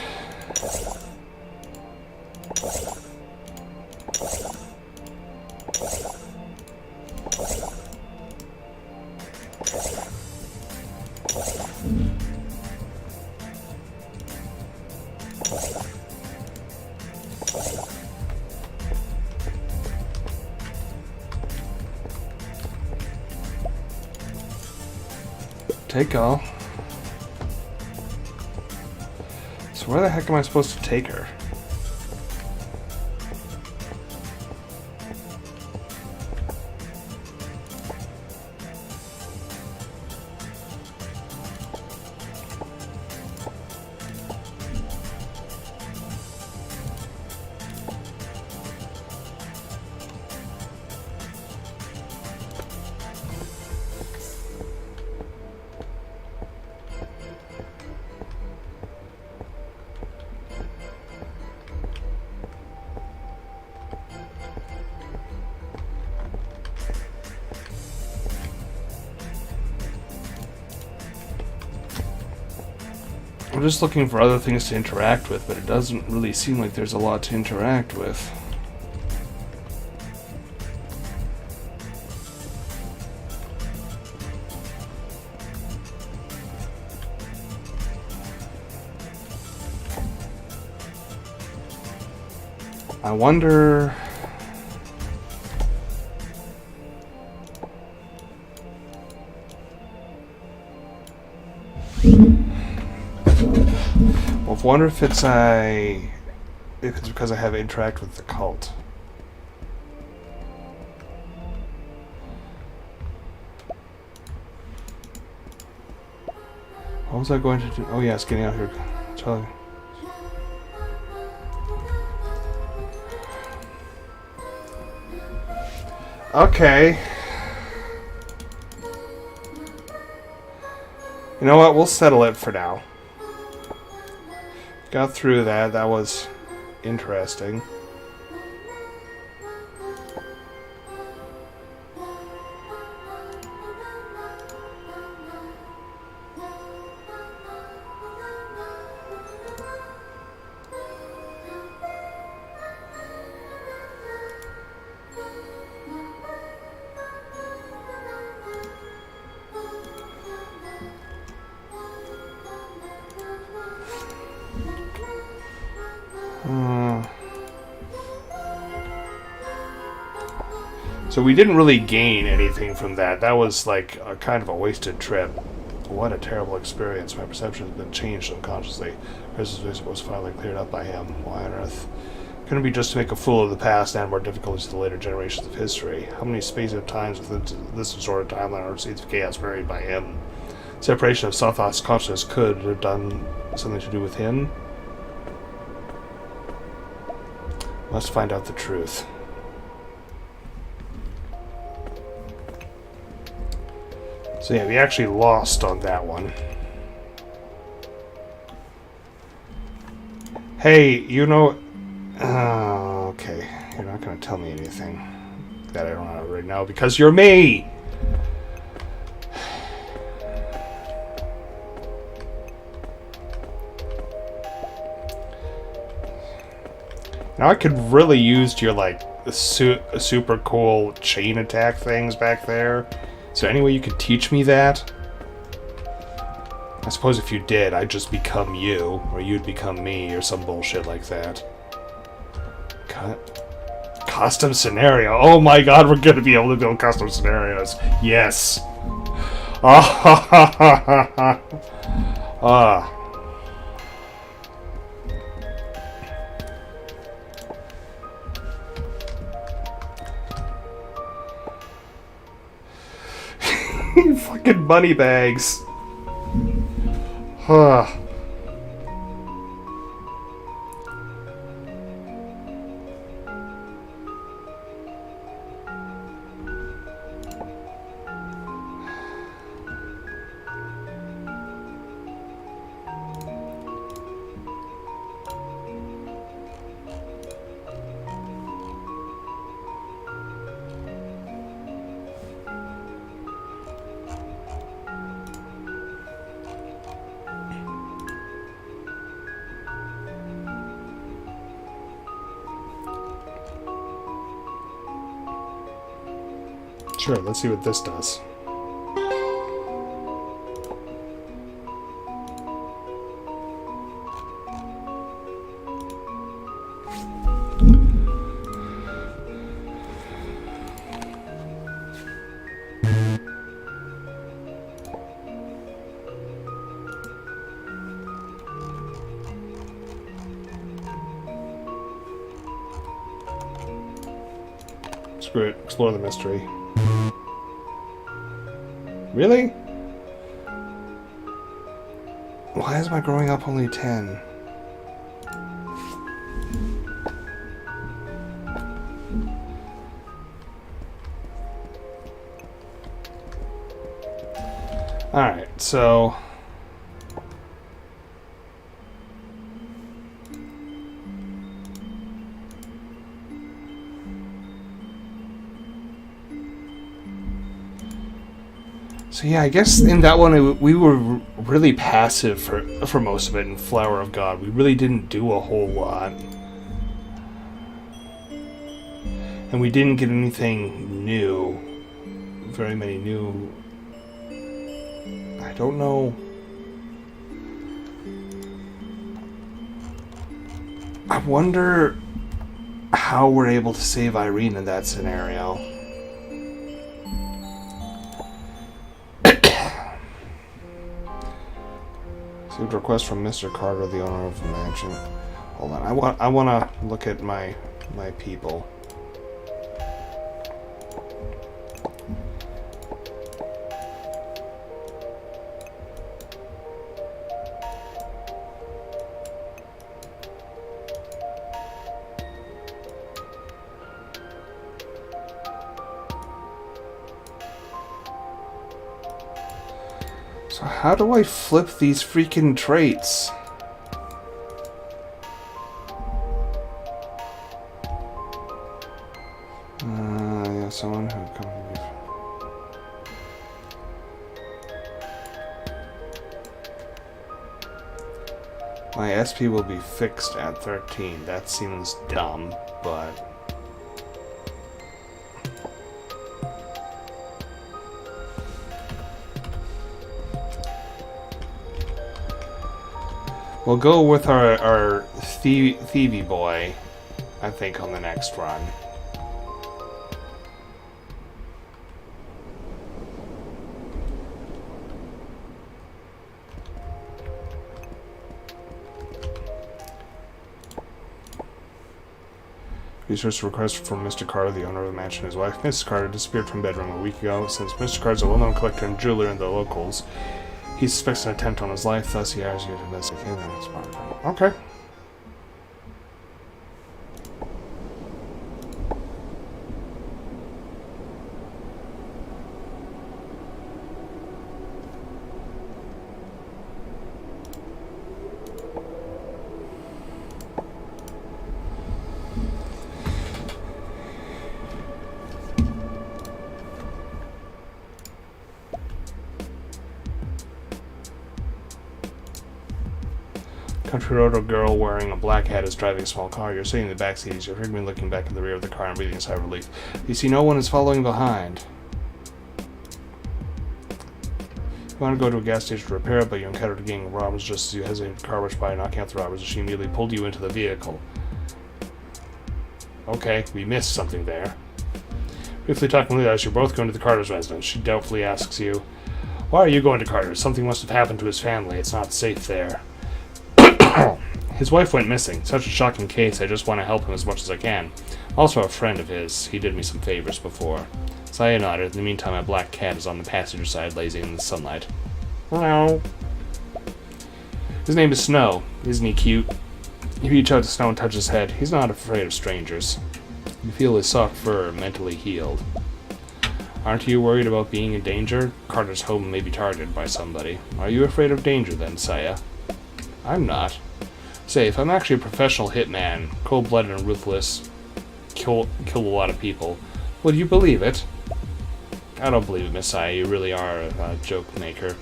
Take all. So where the heck am I supposed to take her? I'm just looking for other things to interact with, but it doesn't really seem like there's a lot to interact with. I wonder... I wonder if it's because I have interact with the cult. What was I going to do? Oh yeah, it's getting out here. Charlie. Okay. You know what? We'll settle it for now. Got through that. That was interesting. So we didn't really gain anything from that. That was like a kind of a wasted trip. What a terrible experience. My perception has been changed unconsciously. His visit was finally cleared up by him. Why on earth? Couldn't it be just to make a fool of the past and more difficulties to the later generations of history? How many space of times within this distorted timeline are seeds of chaos buried by him? Separation of self-thoughts consciousness could have done something to do with him? Must find out the truth. So yeah, we actually lost on that one. Hey, you know... okay. You're not going to tell me anything that I don't already know because you're me! Now I could really use your, like, super cool chain attack things back there. Is there any way you could teach me that? I suppose if you did, I'd just become you, or you'd become me, or some bullshit like that. Custom scenario. Oh my god, we're gonna be able to build custom scenarios. Yes. Ah. Ah. Fucking money bags. Huh. Sure, let's see what this does. Screw it, explore the mystery. Really? Why is my growing up only 10? Alright, so... So yeah, I guess in that one we were really passive for most of it in Flower of God. We really didn't do a whole lot. And we didn't get anything new. Very many new... I don't know... I wonder how we're able to save Irene in that scenario. Received a request from Mr. Carter, the owner of the mansion. Hold on, I want to look at my people. So how do I flip these freaking traits? Yeah, someone who comes. My SP will be fixed at 13. That seems dumb, but... We'll go with our thievy boy, I think, on the next run. Research request from Mr. Carter, the owner of the mansion. His wife, Mrs. Carter, disappeared from bedroom a week ago. Since Mr. Carter is a well-known collector and jeweler in the locals, he suspects an attempt on his life, thus he hires you to investigate the Okay. Country road girl wearing a black hat is driving a small car. You're sitting in the back seat as you're frequently looking back in the rear of the car and breathing a sigh of relief. You see no one is following behind. You want to go to a gas station to repair it, but you encountered a gang of robbers just as you hesitated. The car rushed by, knocking out the robbers, and she immediately pulled you into the vehicle. Okay, we missed something there. Briefly talking later, as you're both going to the Carter's residence, she doubtfully asks you, "Why are you going to Carter's? Something must have happened to his family. It's not safe there." His wife went missing. Such a shocking case, I just want to help him as much as I can. I'm also a friend of his. He did me some favors before. Saya nodded. In the meantime, my black cat is on the passenger side, lazy in the sunlight. Hello. His name is Snow. Isn't he cute? You reach out to Snow and touch his head. He's not afraid of strangers. You feel his soft fur, mentally healed. Aren't you worried about being in danger? Carter's home may be targeted by somebody. Are you afraid of danger then, Saya? I'm not. Safe. I'm actually a professional hitman. Cold-blooded and ruthless. Kill a lot of people. Would you believe it? I don't believe it, Miss Saya. You really are a joke maker.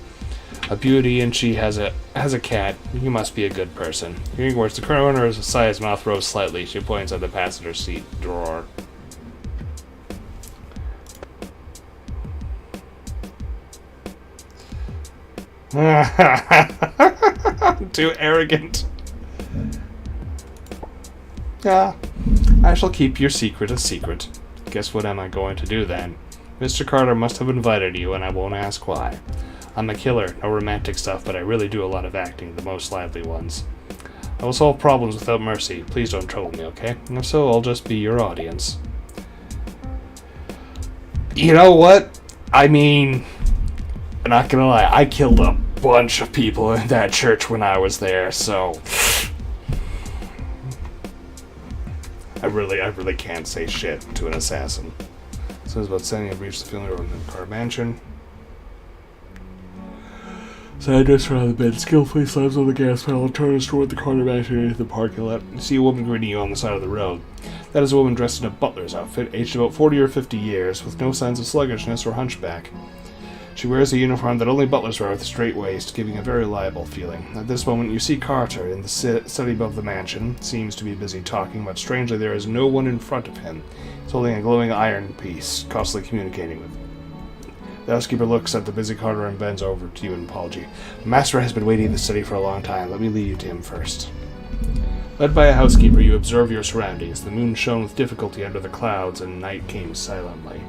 A beauty, and she has a cat. You must be a good person. Hearing words, the corner of Saya's mouth rose slightly. She points at the passenger seat drawer. Too arrogant. Yeah, I shall keep your secret a secret. Guess what am I going to do then? Mr. Carter must have invited you, and I won't ask why. I'm a killer, no romantic stuff, but I really do a lot of acting, the most lively ones. I will solve problems without mercy. Please don't trouble me, okay? If so, I'll just be your audience. You know what? I mean, I'm not gonna lie, I killed a bunch of people in that church when I was there, so I really can't say shit to an assassin. So it's about sending a breach the family over in the Carter mansion. So I just around the bed, skillfully slams on the gas pedal and turns toward the Carter mansion into the parking lot. You see a woman greeting you on the side of the road. That is a woman dressed in a butler's outfit, aged about 40 or 50 years, with no signs of sluggishness or hunchback. She wears a uniform that only butlers wear with a straight waist, giving a very reliable feeling. At this moment, you see Carter in the study above the mansion. Seems to be busy talking, but strangely there is no one in front of him. He's holding a glowing iron piece, constantly communicating with. The housekeeper looks at the busy Carter and bends over to you in apology. The master has been waiting in the study for a long time. Let me lead you to him first. Led by a housekeeper, you observe your surroundings. The moon shone with difficulty under the clouds, and night came silently.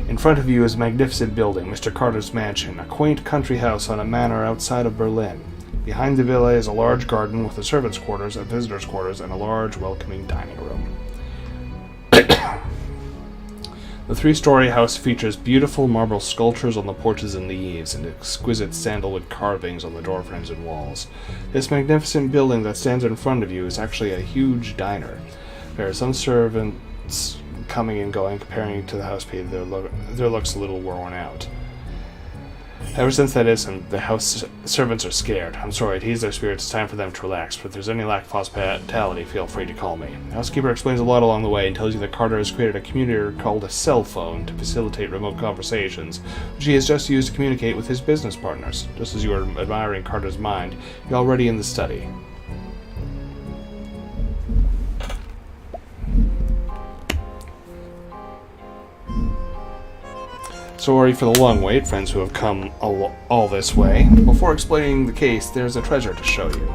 In front of you is a magnificent building, Mr. Carter's mansion, a quaint country house on a manor outside of Berlin. Behind the villa is a large garden with a servants' quarters, a visitors' quarters, and a large, welcoming dining room. The three-story house features beautiful marble sculptures on the porches and the eaves, and exquisite sandalwood carvings on the door frames and walls. This magnificent building that stands in front of you is actually a huge diner. There are some servants coming and going, comparing to the house paid. Their looks a little worn out. Ever since that incident, the house servants are scared. I'm sorry to ease their spirits. It's time for them to relax, but if there's any lack of hospitality, feel free to call me. The housekeeper explains a lot along the way and tells you that Carter has created a communicator called a cell phone to facilitate remote conversations, which he has just used to communicate with his business partners. Just as you are admiring Carter's mind, you're already in the study. Sorry for the long wait, friends who have come all this way. Before explaining the case, there's a treasure to show you.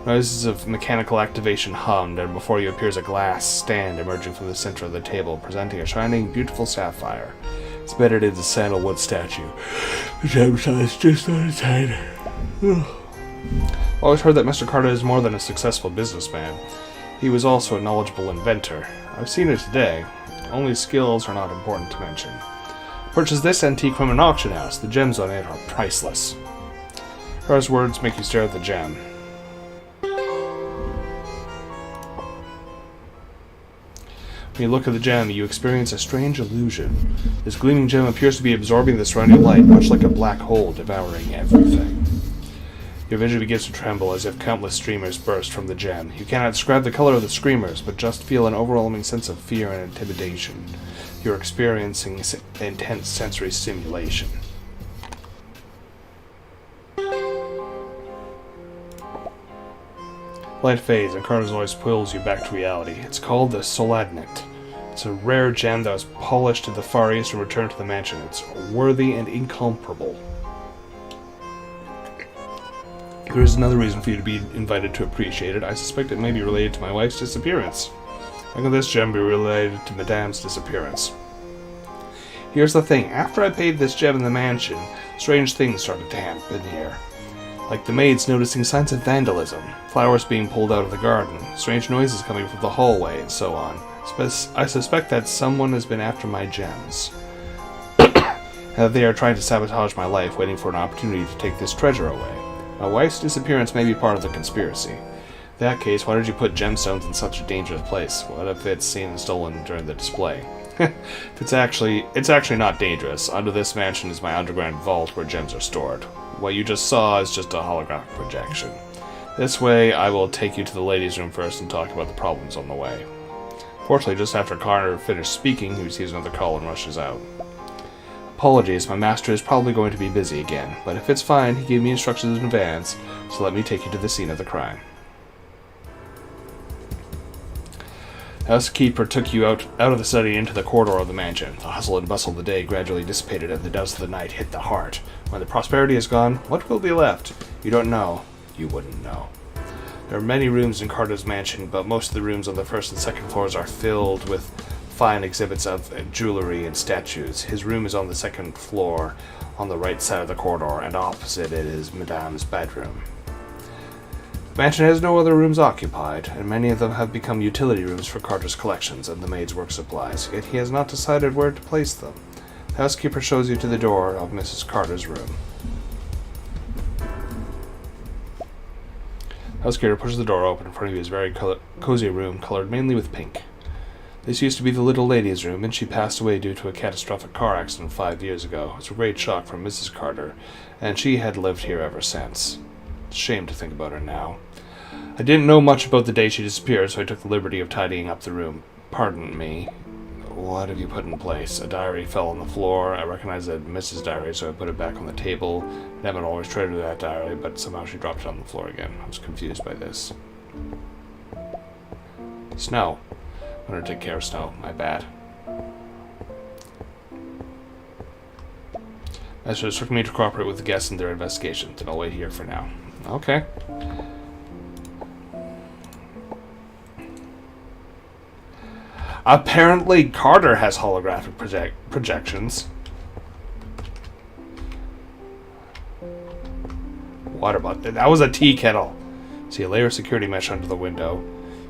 Noises of mechanical activation hummed, and before you appears a glass stand emerging from the center of the table, presenting a shining, beautiful sapphire. It's embedded in the sandalwood statue. The gemstone is just on its head. Always heard that Mr. Carter is more than a successful businessman. He was also a knowledgeable inventor. I've seen it today. Only skills are not important to mention. Purchase this antique from an auction house. The gems on it are priceless. Carter's words make you stare at the gem. When you look at the gem, you experience a strange illusion. This gleaming gem appears to be absorbing the surrounding light, much like a black hole devouring everything. Your vision begins to tremble as if countless streamers burst from the gem. You cannot describe the color of the streamers, but just feel an overwhelming sense of fear and intimidation. You're experiencing intense sensory stimulation. Light fades, and Carter's voice pulls you back to reality. It's called the Soladnit. It's a rare gem that was polished to the Far East and returned to the mansion. It's worthy and incomparable. There is another reason for you to be invited to appreciate it. I suspect it may be related to my wife's disappearance. How can this gem be related to Madame's disappearance? Here's the thing. After I paid this gem in the mansion, strange things started to happen here. Like the maids noticing signs of vandalism, flowers being pulled out of the garden, strange noises coming from the hallway, and so on. I suspect that someone has been after my gems. They are trying to sabotage my life, waiting for an opportunity to take this treasure away. My wife's disappearance may be part of the conspiracy. In that case, why did you put gemstones in such a dangerous place? What if it's seen and stolen during the display? It's actually not dangerous. Under this mansion is my underground vault where gems are stored. What you just saw is just a holographic projection. This way, I will take you to the ladies' room first and talk about the problems on the way. Fortunately, just after Carter finished speaking, he receives another call and rushes out. Apologies, my master is probably going to be busy again, but if it's fine, he gave me instructions in advance, so let me take you to the scene of the crime. The housekeeper took you out of the study into the corridor of the mansion. The hustle and bustle of the day gradually dissipated and the doubts of the night hit the heart. When the prosperity is gone, what will be left? You don't know. You wouldn't know. There are many rooms in Carter's mansion, but most of the rooms on the first and second floors are filled with fine exhibits of jewelry and statues. His room is on the second floor, on the right side of the corridor, and opposite it is Madame's bedroom. The mansion has no other rooms occupied, and many of them have become utility rooms for Carter's collections and the maid's work supplies, yet he has not decided where to place them. The housekeeper shows you to the door of Mrs. Carter's room. The housekeeper pushes the door open. In front of you is a very cozy room, colored mainly with pink. This used to be the little lady's room, and she passed away due to a catastrophic car accident 5 years ago. It's a great shock for Mrs. Carter, and she had lived here ever since. It's a shame to think about her now. I didn't know much about the day she disappeared, so I took the liberty of tidying up the room. Pardon me. What have you put in place? A diary fell on the floor. I recognized it as Mrs. Diary, so I put it back on the table. Em had always treasured that diary, but somehow she dropped it on the floor again. I was confused by this. Snow. I'm gonna take care of Snow. My bad. Master instructed me to cooperate with the guests in their investigation, then I'll wait here for now. Okay. Apparently, Carter has holographic projections. Water bottle. That was a tea kettle. See a layer of security mesh under the window.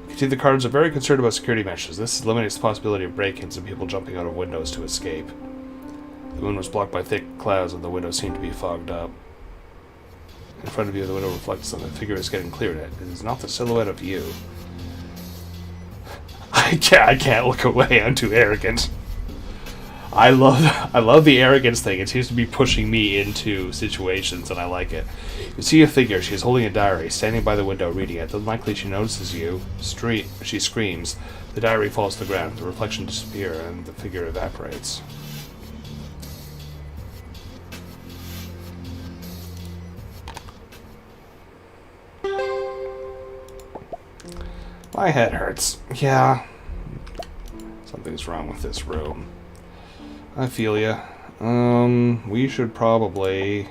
You can see the Carters are very concerned about security meshes. This eliminates the possibility of break-ins and people jumping out of windows to escape. The moon was blocked by thick clouds and the window seemed to be fogged up. In front of you, the window reflects something. The figure is getting clearer. It is not the silhouette of you. I can't look away. I'm too arrogant. I love the arrogance thing. It seems to be pushing me into situations, and I like it. You see a figure. She is holding a diary, standing by the window, reading it. Unlikely she notices you. She screams. The diary falls to the ground. The reflection disappears, and the figure evaporates. My head hurts. Yeah. Something's wrong with this room. I feel ya. We should probably...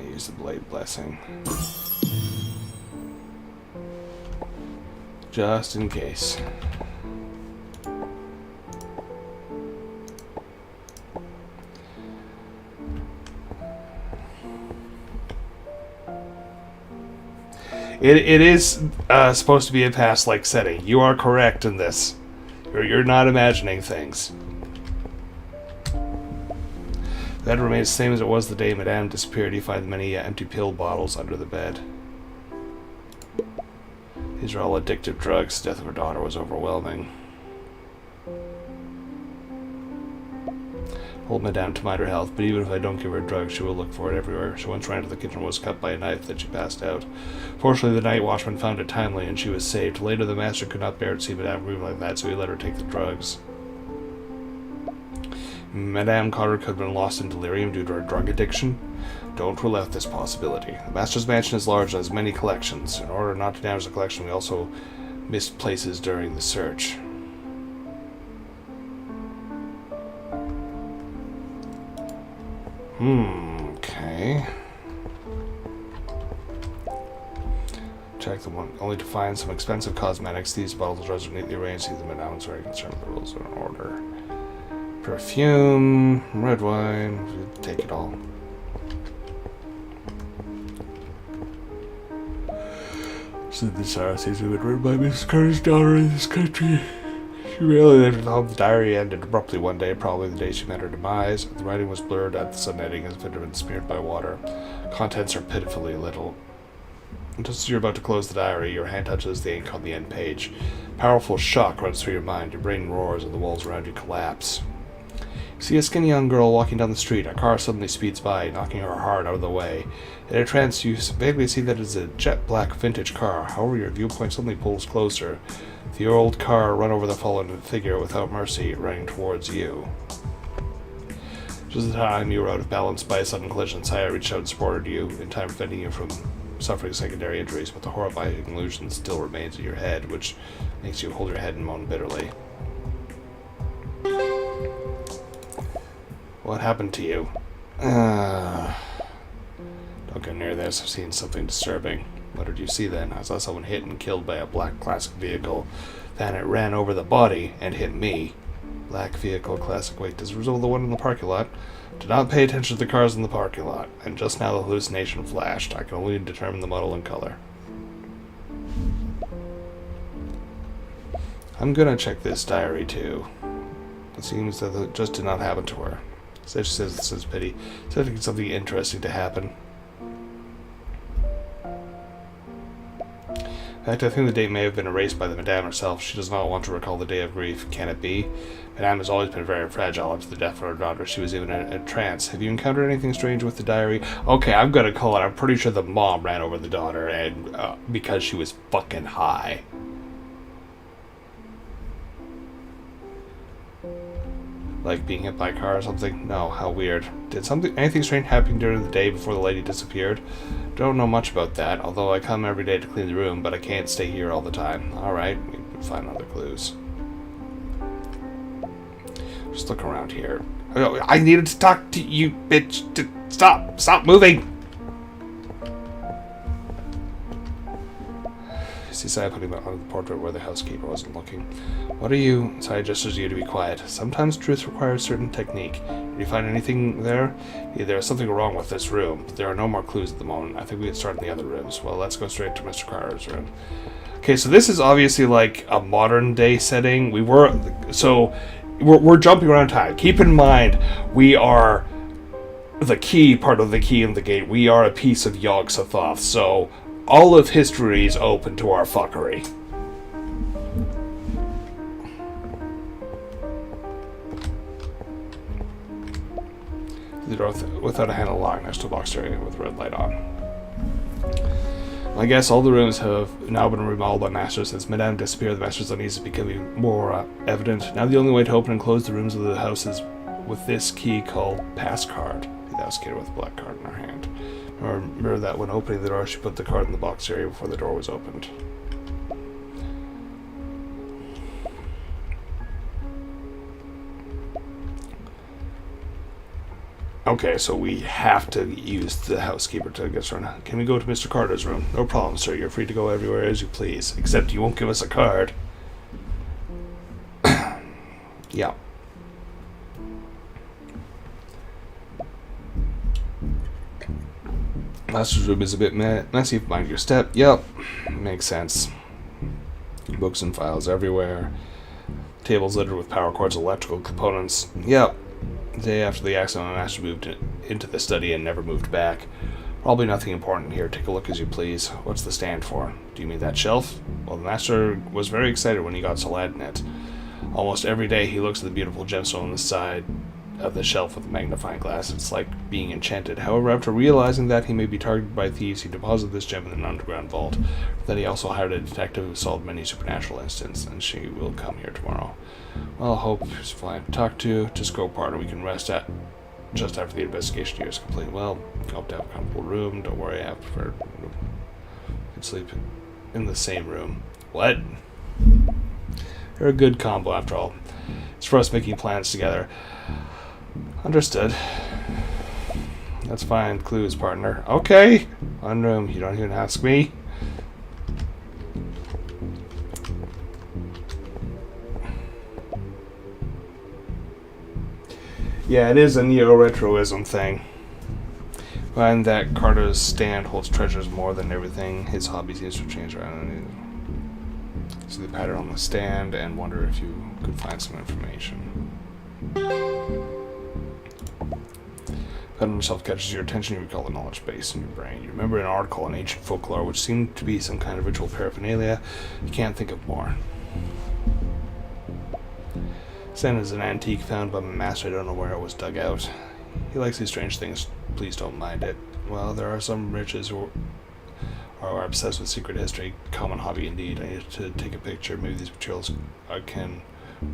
use the blade blessing. Just in case. It is supposed to be a past-like setting. You are correct in this. You're not imagining things. The bed remains the same as it was the day Madame disappeared. You find many empty pill bottles under the bed. These are all addictive drugs. The death of her daughter was overwhelming. Hold Madame to mind her health, but even if I don't give her drugs, she will look for it everywhere. She once ran to the kitchen and was cut by a knife, then she passed out. Fortunately, the night watchman found it timely, and she was saved. Later, the master could not bear to see Madame grieve like that, so he let her take the drugs. Madame Cotter could have been lost in delirium due to her drug addiction. Don't rule out this possibility. The master's mansion is large and has many collections. In order not to damage the collection, we also missed places during the search. Okay. Check the one, only to find some expensive cosmetics. These bottles of drugs are neatly arranged. See the Madame is very concerned with the rules are in order. Perfume, red wine, take it all. So this seems to have been written by Mrs. Carter's daughter in this country. She rarely lived at home. The diary ended abruptly one day, probably the day she met her demise. The writing was blurred at the sunsetting as if it had been smeared by water. Contents are pitifully little. Just as you're about to close the diary, your hand touches the ink on the end page. Powerful shock runs through your mind. Your brain roars and the walls around you collapse. You see a skinny young girl walking down the street. A car suddenly speeds by, knocking her hard out of the way. In a trance, you vaguely see that it is a jet-black vintage car. However, your viewpoint suddenly pulls closer. The old car run over the fallen figure without mercy, running towards you. Just at the time you were out of balance by a sudden collision, Saya reached out and supported you, in time preventing you from suffering secondary injuries, but the horrifying illusion still remains in your head, which makes you hold your head and moan bitterly. What happened to you? Don't go near this. I've seen something disturbing. What did you see then? I saw someone hit and killed by a black classic vehicle. Then it ran over the body and hit me. Black vehicle, classic. Wait, does it resemble the one in the parking lot? Do not pay attention to the cars in the parking lot. And just now the hallucination flashed. I can only determine the model and color. I'm gonna check this diary too. It seems that it just did not happen to her. So she says this is pity. So I think it's something interesting to happen. In fact, I think the date may have been erased by the Madame herself. She does not want to recall the day of grief. Can it be? Madame has always been very fragile after the death of her daughter. She was even in a trance. Have you encountered anything strange with the diary? Okay, I'm gonna call it. I'm pretty sure the mom ran over the daughter and because she was fucking high. Like being hit by a car or something? No, how weird. Did anything strange happen during the day before the lady disappeared? Don't know much about that, although I come every day to clean the room, but I can't stay here all the time. Alright, we can find other clues. Just look around here. I needed to talk to you, bitch. Stop moving! See Saya putting on the portrait where the housekeeper wasn't looking. What are you? Saya gestures you to be quiet. Sometimes truth requires certain technique. Did you find anything there? Yeah, there is something wrong with this room, but there are no more clues at the moment. I think we can start in the other rooms. Well, let's go straight to Mr. Carter's room. Okay, so this is obviously like a modern day setting. We're jumping around time. Keep in mind, we are the key part of the key in the gate. We are a piece of Yog-Sothoth, so all of history is open to our fuckery. The door without a handle locked next to a box area with a red light on. I guess all the rooms have now been remodeled by Master. Since Madame disappeared, the Master's unease is becoming more evident. Now the only way to open and close the rooms of the house is with this key called Pass Card. The housekeeper with a black card in her hand. Remember that when opening the door, she put the card in the box area before the door was opened. Okay, so we have to use the housekeeper to get started. Can we go to Mr. Carter's room? No problem, sir. You're free to go everywhere as you please. Except you won't give us a card. Yeah. Master's room is a bit messy. Mind your step. Yep. Makes sense. Books and files everywhere. Tables littered with power cords, electrical components. Yep. The day after the accident, the master moved into the study and never moved back. Probably nothing important here. Take a look as you please. What's the stand for? Do you mean that shelf? Well, the master was very excited when he got Salad in it. Almost every day he looks at the beautiful gemstone on the side of the shelf with a magnifying glass. It's like being enchanted. However, after realizing that he may be targeted by thieves, he deposited this gem in an underground vault. Then he also hired a detective who solved many supernatural incidents, and she will come here tomorrow. Well, hope is fine to talk to. Just go apart and we can rest at just after the investigation here is complete. Well, hope to have a comfortable room. Don't worry, I have prepared. You can sleep in the same room. What? You're a good combo after all. It's for us making plans together. Understood. That's fine. Clues, partner. Okay. One room. You don't even ask me. Yeah, it is a neo-retroism thing. Find that Carter's stand holds treasures more than everything. His hobby seems to change around. See the pattern on the stand and wonder if you could find some information. Pattern itself catches your attention. You recall the knowledge base in your brain. You remember an article on ancient folklore which seemed to be some kind of ritual paraphernalia. You can't think of more. Stand is an antique found by my master. I don't know where it was dug out. He likes these strange things. Please don't mind it. Well, there are some riches who are obsessed with secret history. Common hobby indeed. I need to take a picture. Maybe these materials can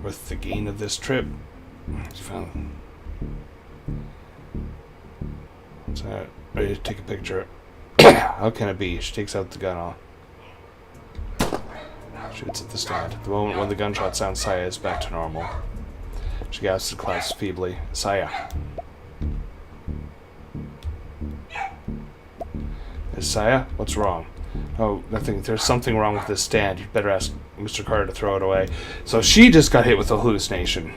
worth the gain of this trip. You found. What's that? Ready to take a picture. How can it be? She takes out the gun off. Shoots at the stand. At the moment when the gunshot sounds, Saya is back to normal. She gasps and claps feebly. Saya. Is Saya? What's wrong? Oh, nothing. There's something wrong with this stand. You'd better ask Mr. Carter to throw it away. So she just got hit with a hallucination.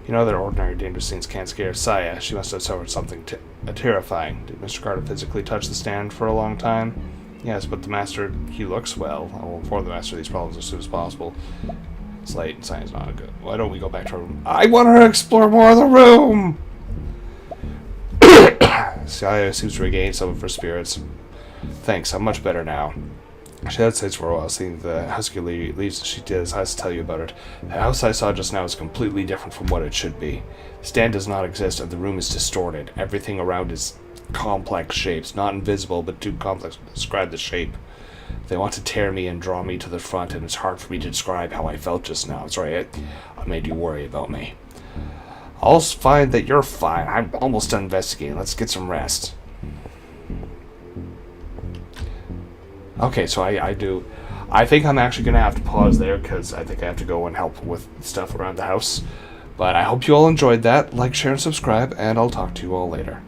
You know that ordinary dangerous scenes can't scare Saya. She must have suffered something terrifying. Did Mr. Carter physically touch the stand for a long time? Yes, but the master, he looks well. I will inform the master of these problems as soon as possible. It's late and Saya's not good. Why don't we go back to our room? I want her to explore more of the room! Saya seems to regain some of her spirits. Thanks, I'm much better now. She had sights for a while, seeing the husky leaves she has to tell you about it. The house I saw just now is completely different from what it should be. The stand does not exist and the room is distorted. Everything around is complex shapes, not invisible, but too complex to describe the shape. They want to tear me and draw me to the front, and it's hard for me to describe how I felt just now. Sorry, I made you worry about me. I'll find that you're fine. I'm almost done investigating. Let's get some rest. Okay, so I think I'm actually going to have to pause there because I think I have to go and help with stuff around the house. But I hope you all enjoyed that. Like, share, and subscribe, and I'll talk to you all later.